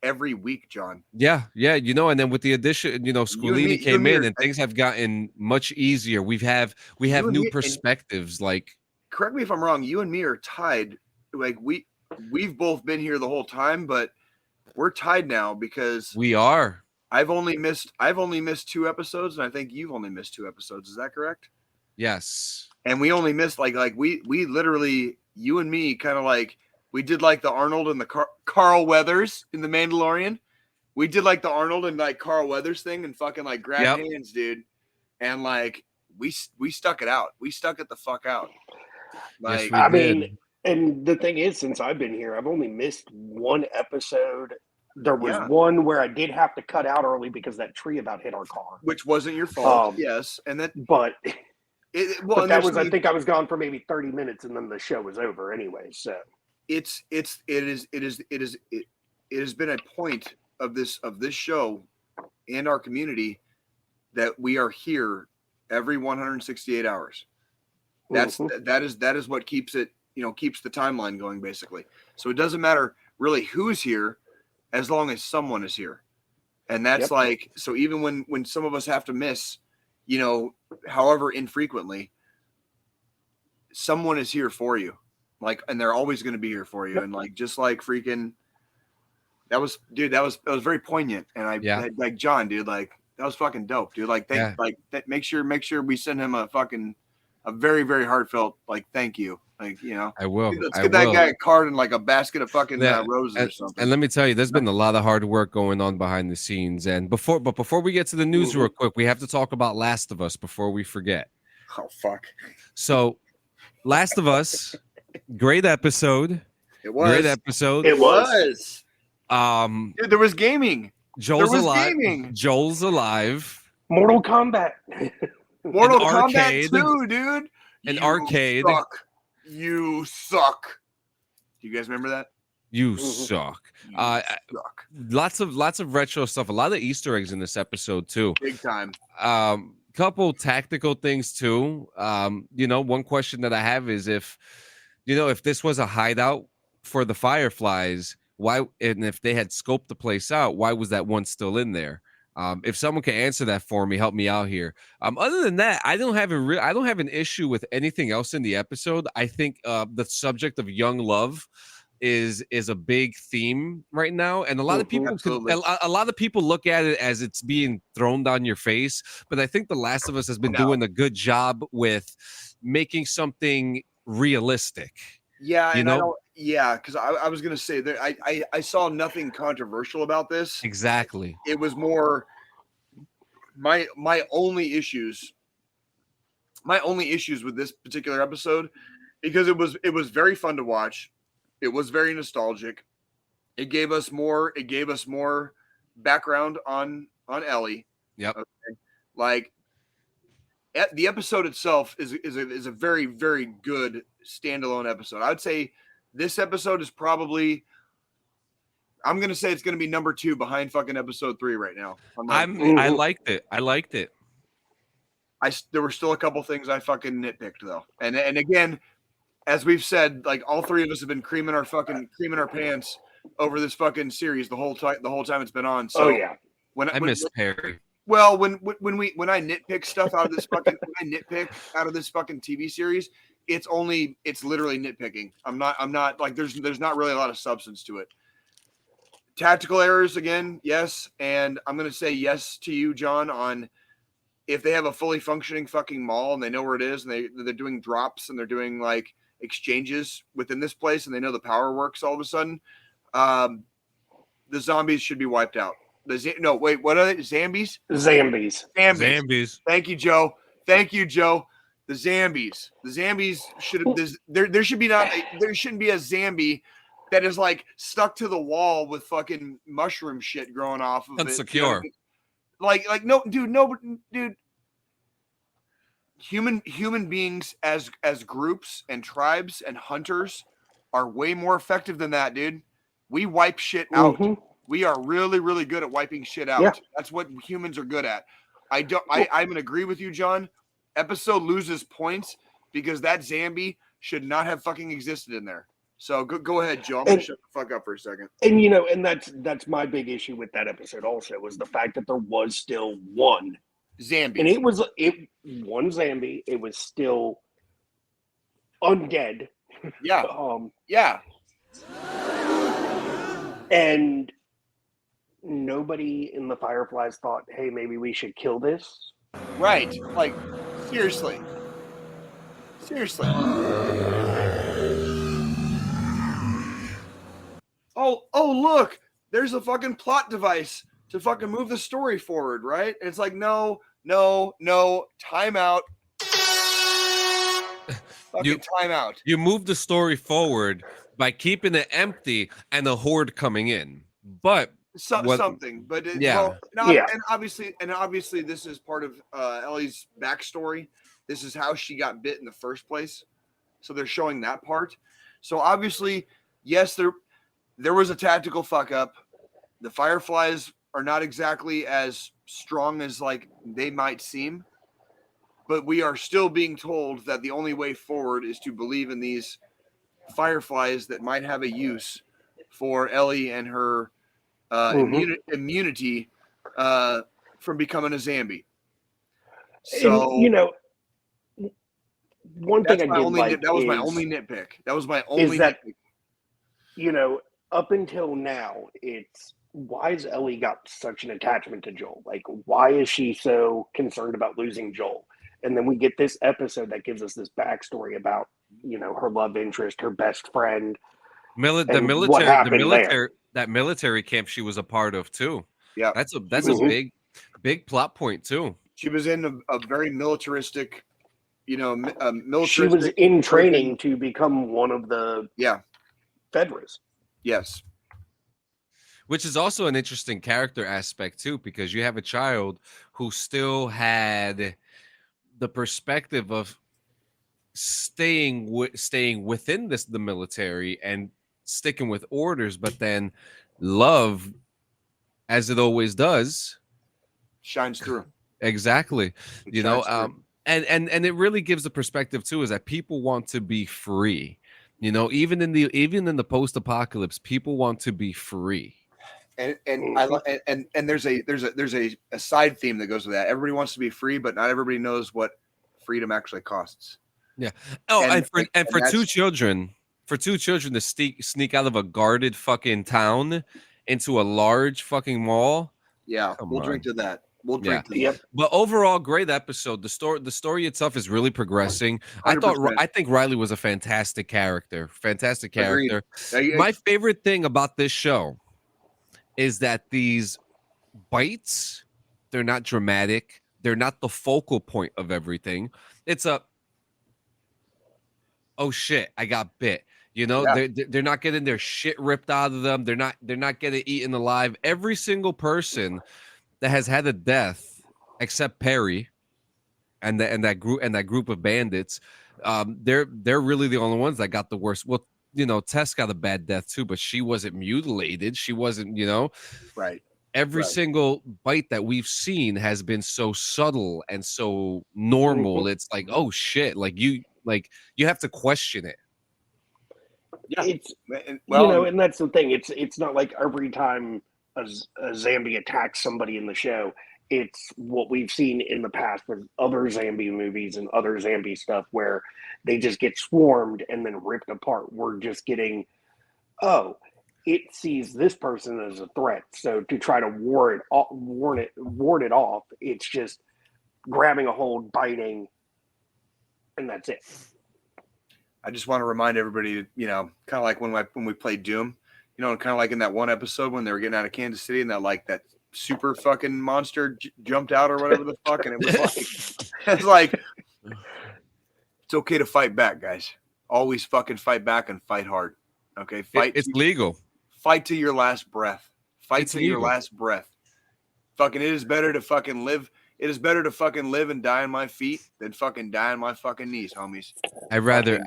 every week, John. Yeah. You know, and then with the addition, you know, Squilini came in and things have gotten much easier. We have new perspectives. Like, correct me if I'm wrong. You and me are tied. Like we've both been here the whole time, but we're tied now because we are. I've only missed 2 episodes, and I think you've only missed 2 episodes. Is that correct? Yes. And we only missed like we literally, you and me, kind of like we did like the Arnold and the Carl Weathers in the Mandalorian. We did like the Arnold and like Carl Weathers thing and fucking like grab hands, dude. And like we stuck it out. We stuck it the fuck out. Like, yes, we did. mean, and the thing is, since I've been here, I've only missed 1 episode. There was one where I did have to cut out early because that tree about hit our car, which wasn't your fault. Yes, and that, but that was. I think I was gone for maybe 30 minutes, and then the show was over anyway. So it has been a point of this show and our community that we are here every 168 hours. That is what keeps it, keeps the timeline going, basically. So it doesn't matter really who's here as long as someone is here. And that's like, so even when some of us have to miss, however infrequently, someone is here for you. Like, and they're always going to be here for you. And like, just like freaking, that was very poignant. And like John, dude, like that was fucking dope, dude. Like, make sure we send him a very, very heartfelt, like, thank you. Like, I will. Let's get that guy a card and like a basket of fucking roses or something. And let me tell you, there's been a lot of hard work going on behind the scenes. And before we get to the news real quick, we have to talk about Last of Us before we forget. Oh, fuck. So, Last of Us, great episode. It was. Great episode. It was. Dude, there was gaming. Joel's alive. Joel's alive. Mortal Kombat. Mortal Kombat 2, dude. An arcade. You suck. Do you guys remember that? You suck. Suck. Lots of retro stuff. A lot of Easter eggs in this episode too. Big time. Couple tactical things too. One question that I have is if this was a hideout for the Fireflies, why? And if they had scoped the place out, why was that one still in there? If someone can answer that for me, help me out here. Other than that, I don't have an issue with anything else in the episode. I think the subject of young love is a big theme right now, and a lot of people look at it as it's being thrown down your face. But I think The Last of Us has been doing a good job with making something realistic. Yeah, because I was gonna say that I saw nothing controversial about this. Exactly. It was more my only issues with this particular episode, because it was very fun to watch. It was very nostalgic. It gave us more background on Ellie. Yep. Okay. Like the episode itself is a very, very good standalone episode. I would say this episode is probably, I'm going to say it's going to be number 2 behind fucking episode 3 right now. I liked it. There were still a couple things I fucking nitpicked though. And again, as we've said, like all 3 of us have been creaming our pants over this fucking series the whole time it's been on. So I miss Perry. Well, when I nitpick stuff out of this fucking TV series, it's literally nitpicking. I'm not like there's not really a lot of substance to it. Tactical errors again, yes, and I'm gonna say yes to you, John, on if they have a fully functioning fucking mall and they know where it is and they're doing drops and they're doing like exchanges within this place and they know the power works all of a sudden, the zombies should be wiped out. What are they? Zambies? Zambies. Thank you, Joe. The Zambies. The Zambies should there shouldn't be a Zambi that is like stuck to the wall with fucking mushroom shit growing off of it. Insecure. Like no, dude. Human beings as groups and tribes and hunters are way more effective than that, dude. We wipe shit out. Mm-hmm. We are really, really good at wiping shit out. Yeah. That's what humans are good at. I'm gonna agree with you, John. Episode loses points because that Zambi should not have fucking existed in there. So go ahead, Joe. I'm gonna shut the fuck up for a second. And that's my big issue with that episode also was the fact that there was still one Zambi. And one Zambi. It was still undead. Yeah. Yeah. And nobody in the Fireflies thought, hey, maybe we should kill this. Right. Like, seriously. Oh, look, there's a fucking plot device to fucking move the story forward, right? And it's like, no, time out. Time out. You move the story forward by keeping it empty and a horde coming in. But something. But and obviously this is part of Ellie's backstory. This is how she got bit in the first place. So they're showing that part. So obviously, yes, there was a tactical fuck up. The Fireflies are not exactly as strong as like they might seem, but we are still being told that the only way forward is to believe in these Fireflies that might have a use for Ellie and her immunity from becoming a Zambi. So one thing that was my only nitpick. That was my only nitpick. Up until now, it's why has Ellie got such an attachment to Joel? Like, why is she so concerned about losing Joel? And then we get this episode that gives us this backstory about, her love interest, her best friend. That military camp she was a part of too. Yeah. That's a big plot point too. She was in a very militaristic, She was in training to become one of the Fedras. Yes. Which is also an interesting character aspect too, because you have a child who still had the perspective of staying within the military and sticking with orders, but then love, as it always does, shines through. Exactly. And it really gives the perspective too, is that people want to be free. Even in the post-apocalypse, people want to be free. And there's a side theme that goes with that. Everybody wants to be free, but not everybody knows what freedom actually costs. Yeah. Oh, and for two children to sneak out of a guarded fucking town into a large fucking mall. Yeah, we'll drink to that. We'll drink to that. But overall, great episode. The story itself is really progressing. 100%. I think Riley was a fantastic character. Agreed. My favorite thing about this show is that these bites, they're not dramatic. They're not the focal point of everything. It's oh shit, I got bit. They're not getting their shit ripped out of them. They're not getting eaten alive. Every single person that has had a death, except Perry, and that group of bandits, they're really the only ones that got the worst. Well, Tess got a bad death too, but she wasn't mutilated. She wasn't, right. Every single bite that we've seen has been so subtle and so normal. Mm-hmm. It's like, oh shit, you have to question it. Yeah, and that's the thing. It's not like every time a Zambi attacks somebody in the show, it's what we've seen in the past with other zombie movies and other zombie stuff where they just get swarmed and then ripped apart. We're just getting, oh, it sees this person as a threat. So to try to ward it off, it's just grabbing a hold, biting, and that's it. I just want to remind everybody, kind of like when we played Doom, kind of like in that one episode when they were getting out of Kansas City and that super fucking monster jumped out or whatever the fuck, and it was like, it's okay to fight back, guys. Always fucking fight back and fight hard. Okay, fight. It's legal. Fight to your last breath. Fight to your last breath. Fucking, it is better to fucking live. It is better to fucking live and die on my feet than fucking die on my fucking knees, homies. I'd rather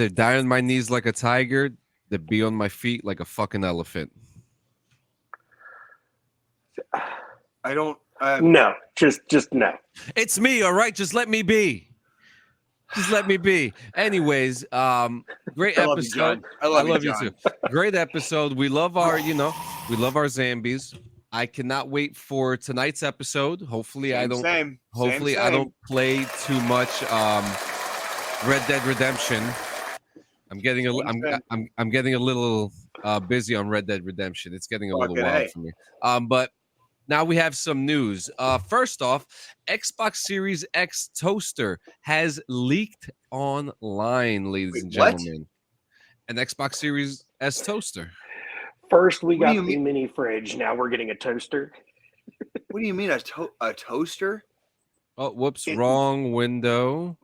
die on my knees like a tiger than be on my feet like a fucking elephant. I don't. No, just no. It's me, all right. Just let me be. Just let me be. Anyways, great episode. I love you too. Great episode. We love our, we love our zombies. I cannot wait for tonight's episode. Hopefully, I don't play too much Red Dead Redemption. I'm getting a little busy on Red Dead Redemption. It's getting a little wild for me. But now we have some news. First off, Xbox Series X toaster has leaked online, ladies and gentlemen. An Xbox Series S toaster. First, we got the mini fridge. Now we're getting a toaster. What do you mean a toaster? Oh, whoops! Wrong window.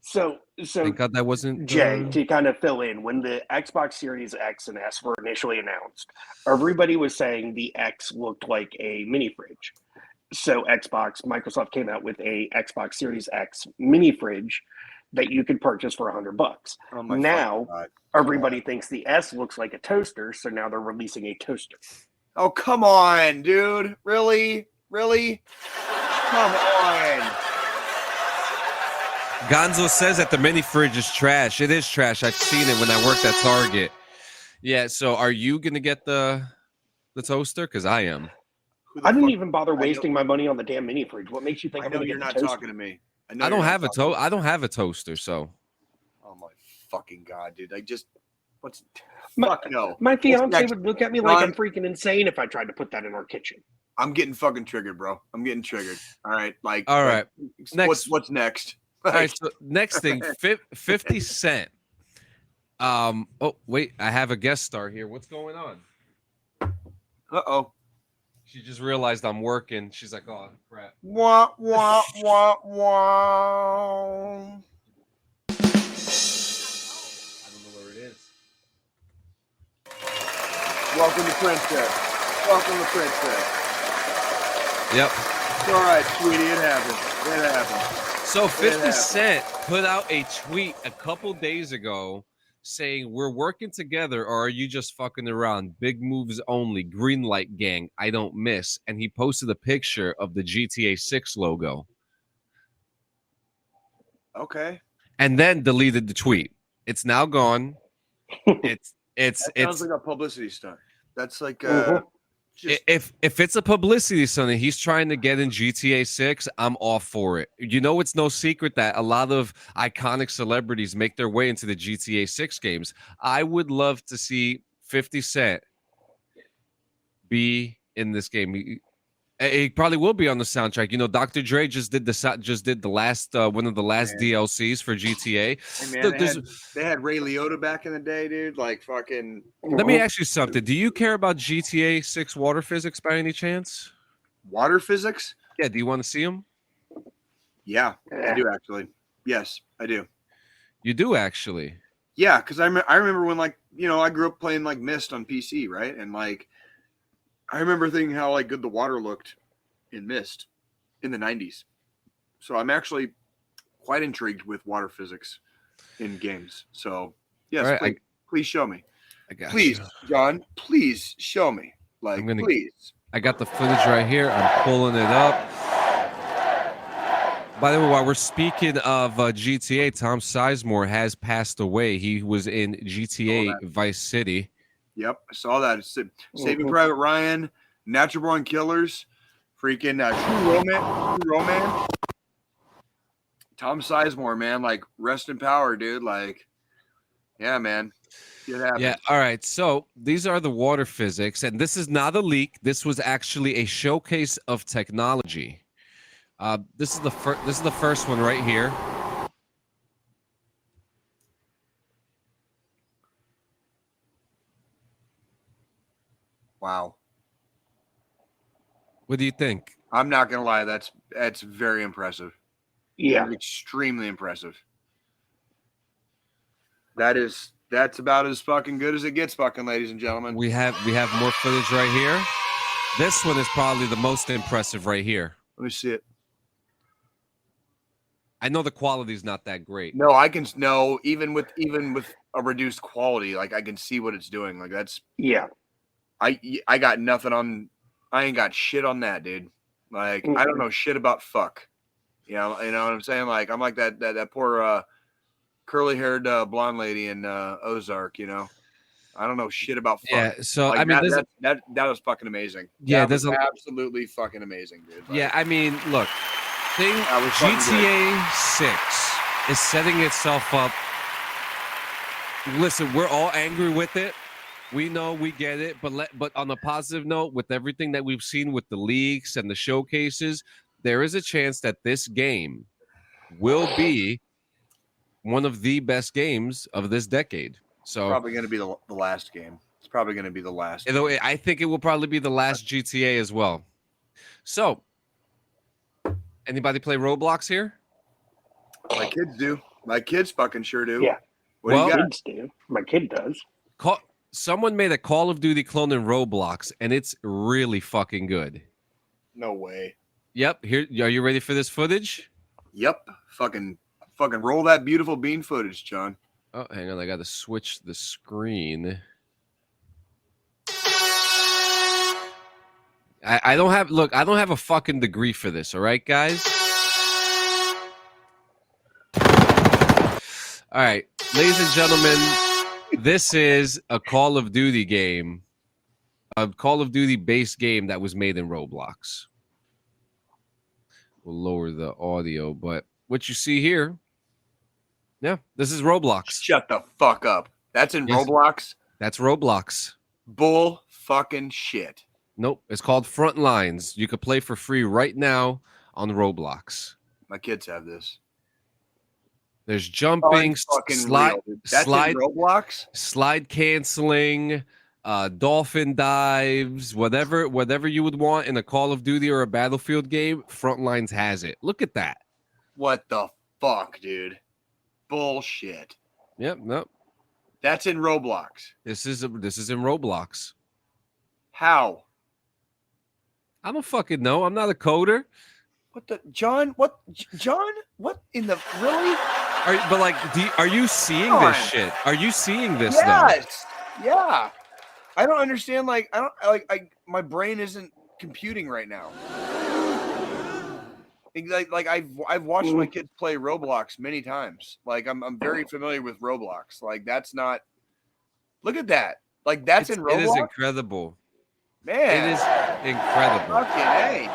So thank God that wasn't Jay. To kind of fill in, when the Xbox Series X and S were initially announced, everybody was saying the X looked like a mini fridge. So Microsoft came out with a Xbox Series X mini fridge that you could purchase for $100. Oh now everybody thinks the S looks like a toaster, so now they're releasing a toaster. Oh, come on, dude. Really? Come on. Gonzo says that the mini fridge is trash. It is trash. I've seen it when I worked at Target. Yeah, so are you going to get the toaster? Because I am. I didn't even bother wasting my money on the damn mini fridge. What makes you think I'm going to get the toaster? You're not talking to me. I don't have a toaster, so. Oh my fucking God, dude! No. My fiance would look at me like I'm freaking insane if I tried to put that in our kitchen. I'm getting fucking triggered, bro. I'm getting triggered. All right, all right. What's next? All right. So next thing, 50 Cent. Oh wait, I have a guest star here. What's going on? Uh-oh. She just realized I'm working. She's like, oh, crap. Wah, wah, wah, wah. I don't know where it is. Welcome to Princess. Yep. It's all right, sweetie. It happened. So 50 Cent put out a tweet a couple days ago saying, we're working together, or are you just fucking around? Big moves only. Green light gang. I don't miss. And he posted a picture of the GTA 6 logo. Okay. And then deleted the tweet. It's now gone. It sounds like a publicity stunt. That's like if it's a publicity stunt and he's trying to get in GTA 6, I'm all for it. It's no secret that a lot of iconic celebrities make their way into the GTA 6 games. I would love to see 50 Cent be in this game. He probably will be on the soundtrack. Dr. Dre just did the last one of the last DLCs for GTA. Hey man, they had Ray Liotta back in the day, dude. Like fucking. Let me ask you something. Do you care about GTA 6 water physics by any chance? Water physics? Yeah. Do you want to see them? Yeah, I do actually. Yes, I do. You do actually. Yeah, because I remember when I grew up playing Myst on PC, right? And I remember thinking how good the water looked in Myst in the 90s. So I'm actually quite intrigued with water physics in games. So yes, right, please show me. Please, John, please show me. Please. I got the footage right here. I'm pulling it up. By the way, while we're speaking of GTA, Tom Sizemore has passed away. He was in GTA Vice City. Yep, I saw that. Saving Private Ryan, Natural Born Killers, Freaking True Romance. Tom Sizemore, man, like rest in power, dude. Like, yeah, man. Yeah. All right. So these are the water physics, and this is not a leak. This was actually a showcase of technology. This is the first. This is the first one right here. Wow. What do you think? I'm not gonna lie, that's very impressive. Yeah. That's extremely impressive. That's about as fucking good as it gets, fucking ladies and gentlemen. We have more footage right here. This one is probably the most impressive right here. Let me see it. I know the quality is not that great. No, I can no even with a reduced quality, like I can see what it's doing. Like that's I got nothing on. I ain't got shit on that, dude. Like I don't know shit about fuck. You know what I'm saying? Like I'm like that poor curly haired blonde lady in Ozark. You know, I don't know shit about fuck. Yeah. So like, I mean, that was fucking amazing. Yeah, that was absolutely fucking amazing, dude. Like, yeah, I mean, look, GTA 6 is setting itself up. Listen, we're all angry with it. We know, we get it, but on a positive note, with everything that we've seen with the leaks and the showcases, there is a chance that this game will be one of the best games of this decade. So probably going to be the last game. It's probably going to be the last. I think it will probably be the last GTA as well. So, anybody play Roblox here? My kids do. My kids fucking sure do. Yeah. What kids do. My kid does. Someone made a Call of Duty clone in Roblox, and it's really fucking good. No way. Yep. Here, are you ready for this footage? Yep. Fucking roll that beautiful bean footage, John. Oh, hang on. I got to switch the screen. I don't have a fucking degree for this. All right, guys. All right, ladies and gentlemen, this is a Call of Duty game, a Call of Duty based game that was made in Roblox. We'll lower the audio, but what you see here, yeah, this is Roblox. Shut the fuck up. That's in Roblox? That's Roblox. Bull fucking shit. Nope, it's called Frontlines. You could play for free right now on Roblox. My kids have this. There's jumping, slide Roblox, slide canceling, dolphin dives, whatever you would want in a Call of Duty or a Battlefield game. Frontlines has it. Look at that. What the fuck, dude? Bullshit. Yep. Nope. That's in Roblox. This is in Roblox. How? I don't fucking know. I'm not a coder. What the John? What John? What in the really? Are you seeing this shit? Are you seeing this? Yes. Though? Yeah. I don't understand. Like I don't my brain isn't computing right now. Like I've watched my kids play Roblox many times. Like I'm very familiar with Roblox. Like that's not. Look at that. Like that's in Roblox. It is incredible. Man, it is incredible. Fucking hey.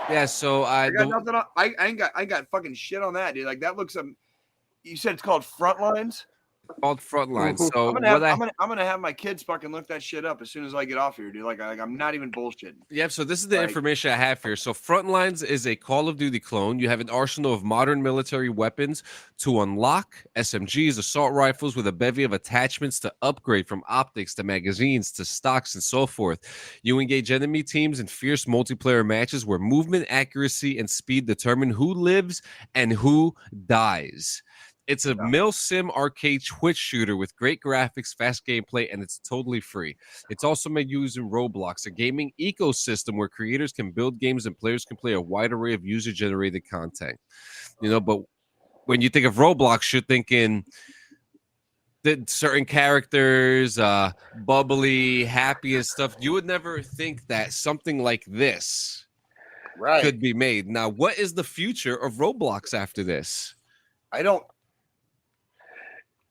Yeah, so I got nothing on, I got fucking shit on that, dude. Like that looks you said it's called Frontlines? Called Frontlines. So I'm gonna have my kids fucking look that shit up as soon as I get off here, dude. Like I'm not even bullshitting. Yep. So this is the information I have here. So Frontlines is a Call of Duty clone. You have an arsenal of modern military weapons to unlock: SMGs, assault rifles with a bevy of attachments to upgrade, from optics to magazines to stocks and so forth. You engage enemy teams in fierce multiplayer matches where movement, accuracy, and speed determine who lives and who dies. It's a mil-sim arcade Twitch shooter with great graphics, fast gameplay, and it's totally free. It's also made using Roblox, a gaming ecosystem where creators can build games and players can play a wide array of user-generated content. But when you think of Roblox, you're thinking that certain characters, bubbly, happy and stuff. You would never think that something like this could be made. Now, what is the future of Roblox after this? I don't.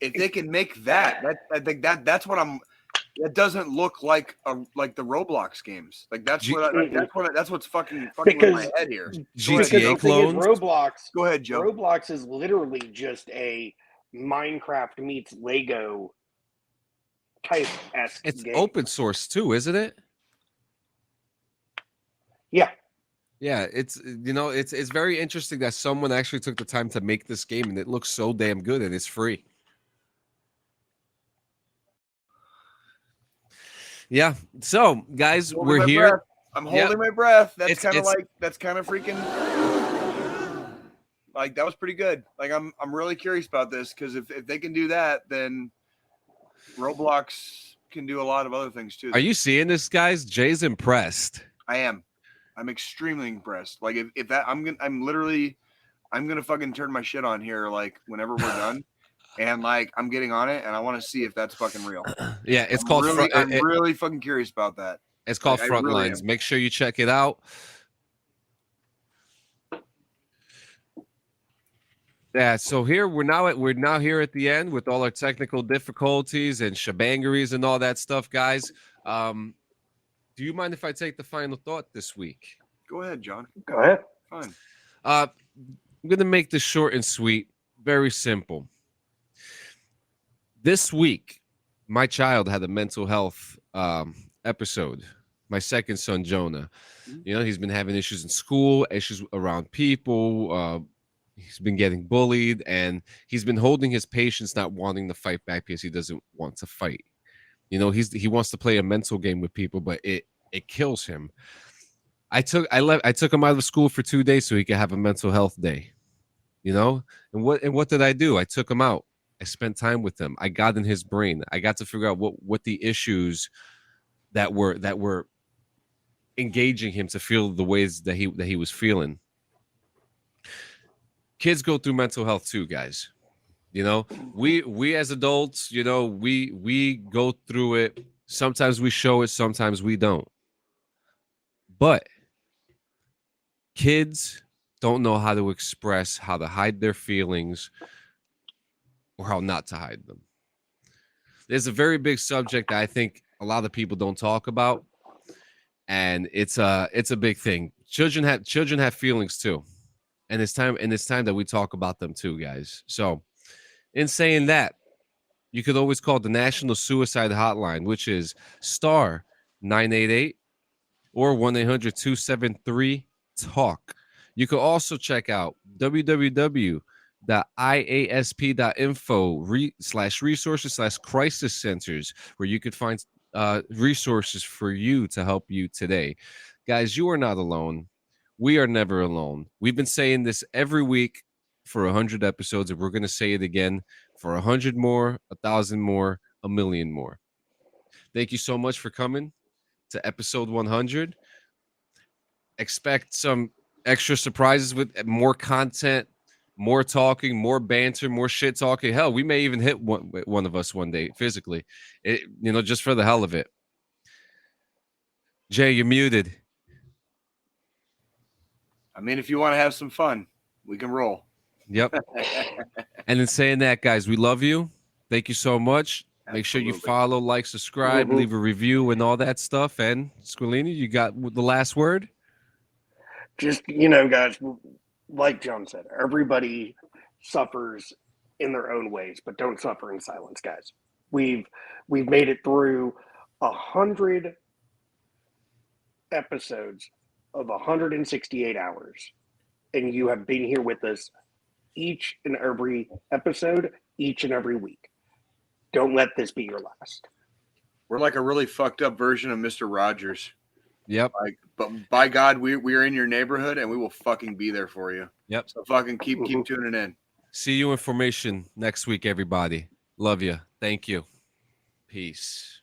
If they can make that, I think that's what I'm. It doesn't look like the Roblox games. Like that's what's fucking with my head here. GTA clones. Roblox. Go ahead, Joe. Roblox is literally just a Minecraft meets Lego type esque. It's game. open source too, isn't it? Yeah. Yeah, it's it's very interesting that someone actually took the time to make this game, and it looks so damn good, and it's free. Yeah. So, guys, we're here. Breath. I'm holding my breath. That's kind of freaking like that was pretty good. Like I'm really curious about this because if they can do that, then Roblox can do a lot of other things too. Are you seeing this, guys? Jay's impressed. I am. I'm extremely impressed. Like if that I'm gonna fucking turn my shit on here like whenever we're done. And like I'm getting on it, and I want to see if that's fucking real. Yeah, it's called. I'm really fucking curious about that. It's called Frontlines. Make sure you check it out. Yeah, so here we're now here at the end with all our technical difficulties and shebangeries and all that stuff, guys. Do you mind if I take the final thought this week? Go ahead, John. Go ahead. Fine. I'm gonna make this short and sweet, very simple. This week, my child had a mental health episode. My second son, Jonah. He's been having issues in school, issues around people. He's been getting bullied, and he's been holding his patience, not wanting to fight back because he doesn't want to fight. He wants to play a mental game with people, but it kills him. I took him out of school for 2 days so he could have a mental health day. And what did I do? I took him out. I spent time with him. I got in his brain. I got to figure out what the issues that were engaging him to feel the ways that he was feeling. Kids go through mental health too, guys. We as adults, we go through it. Sometimes we show it, sometimes we don't. But kids don't know how to express, how to hide their feelings, or how not to hide them. There's a very big subject that I think a lot of people don't talk about, and it's a big thing. Children have feelings too, and it's time that we talk about them too, guys. So, in saying that, you could always call the National Suicide Hotline, which is *988 or 1-800-273-TALK. You could also check out www.iasp.info/resources/crisis centers, where you could find resources for you to help you today. Guys, you are not alone. We are never alone. We've been saying this every week for 100 episodes, and we're going to say it again for 100 more, 1,000 more, 1,000,000 more. Thank you so much for coming to episode 100. Expect some extra surprises with more content, more talking, more banter, more shit talking. Hell, we may even hit one of us one day physically, just for the hell of it. Jay, you're muted. I mean, if you want to have some fun, we can roll. Yep. And in saying that, guys, we love you. Thank you so much. Absolutely. Make sure you follow, like, subscribe, leave a review and all that stuff. And Squilini, you got the last word? Just, guys, like John said, everybody suffers in their own ways, but don't suffer in silence, guys. We've made it through 100 episodes of 168 hours, and you have been here with us each and every episode, each and every week. Don't let this be your last. We're like a really fucked up version of Mr. Rogers. Yep. But by God, we are in your neighborhood, and we will fucking be there for you. Yep. So fucking keep tuning in. See you in formation next week, everybody. Love you. Thank you. Peace.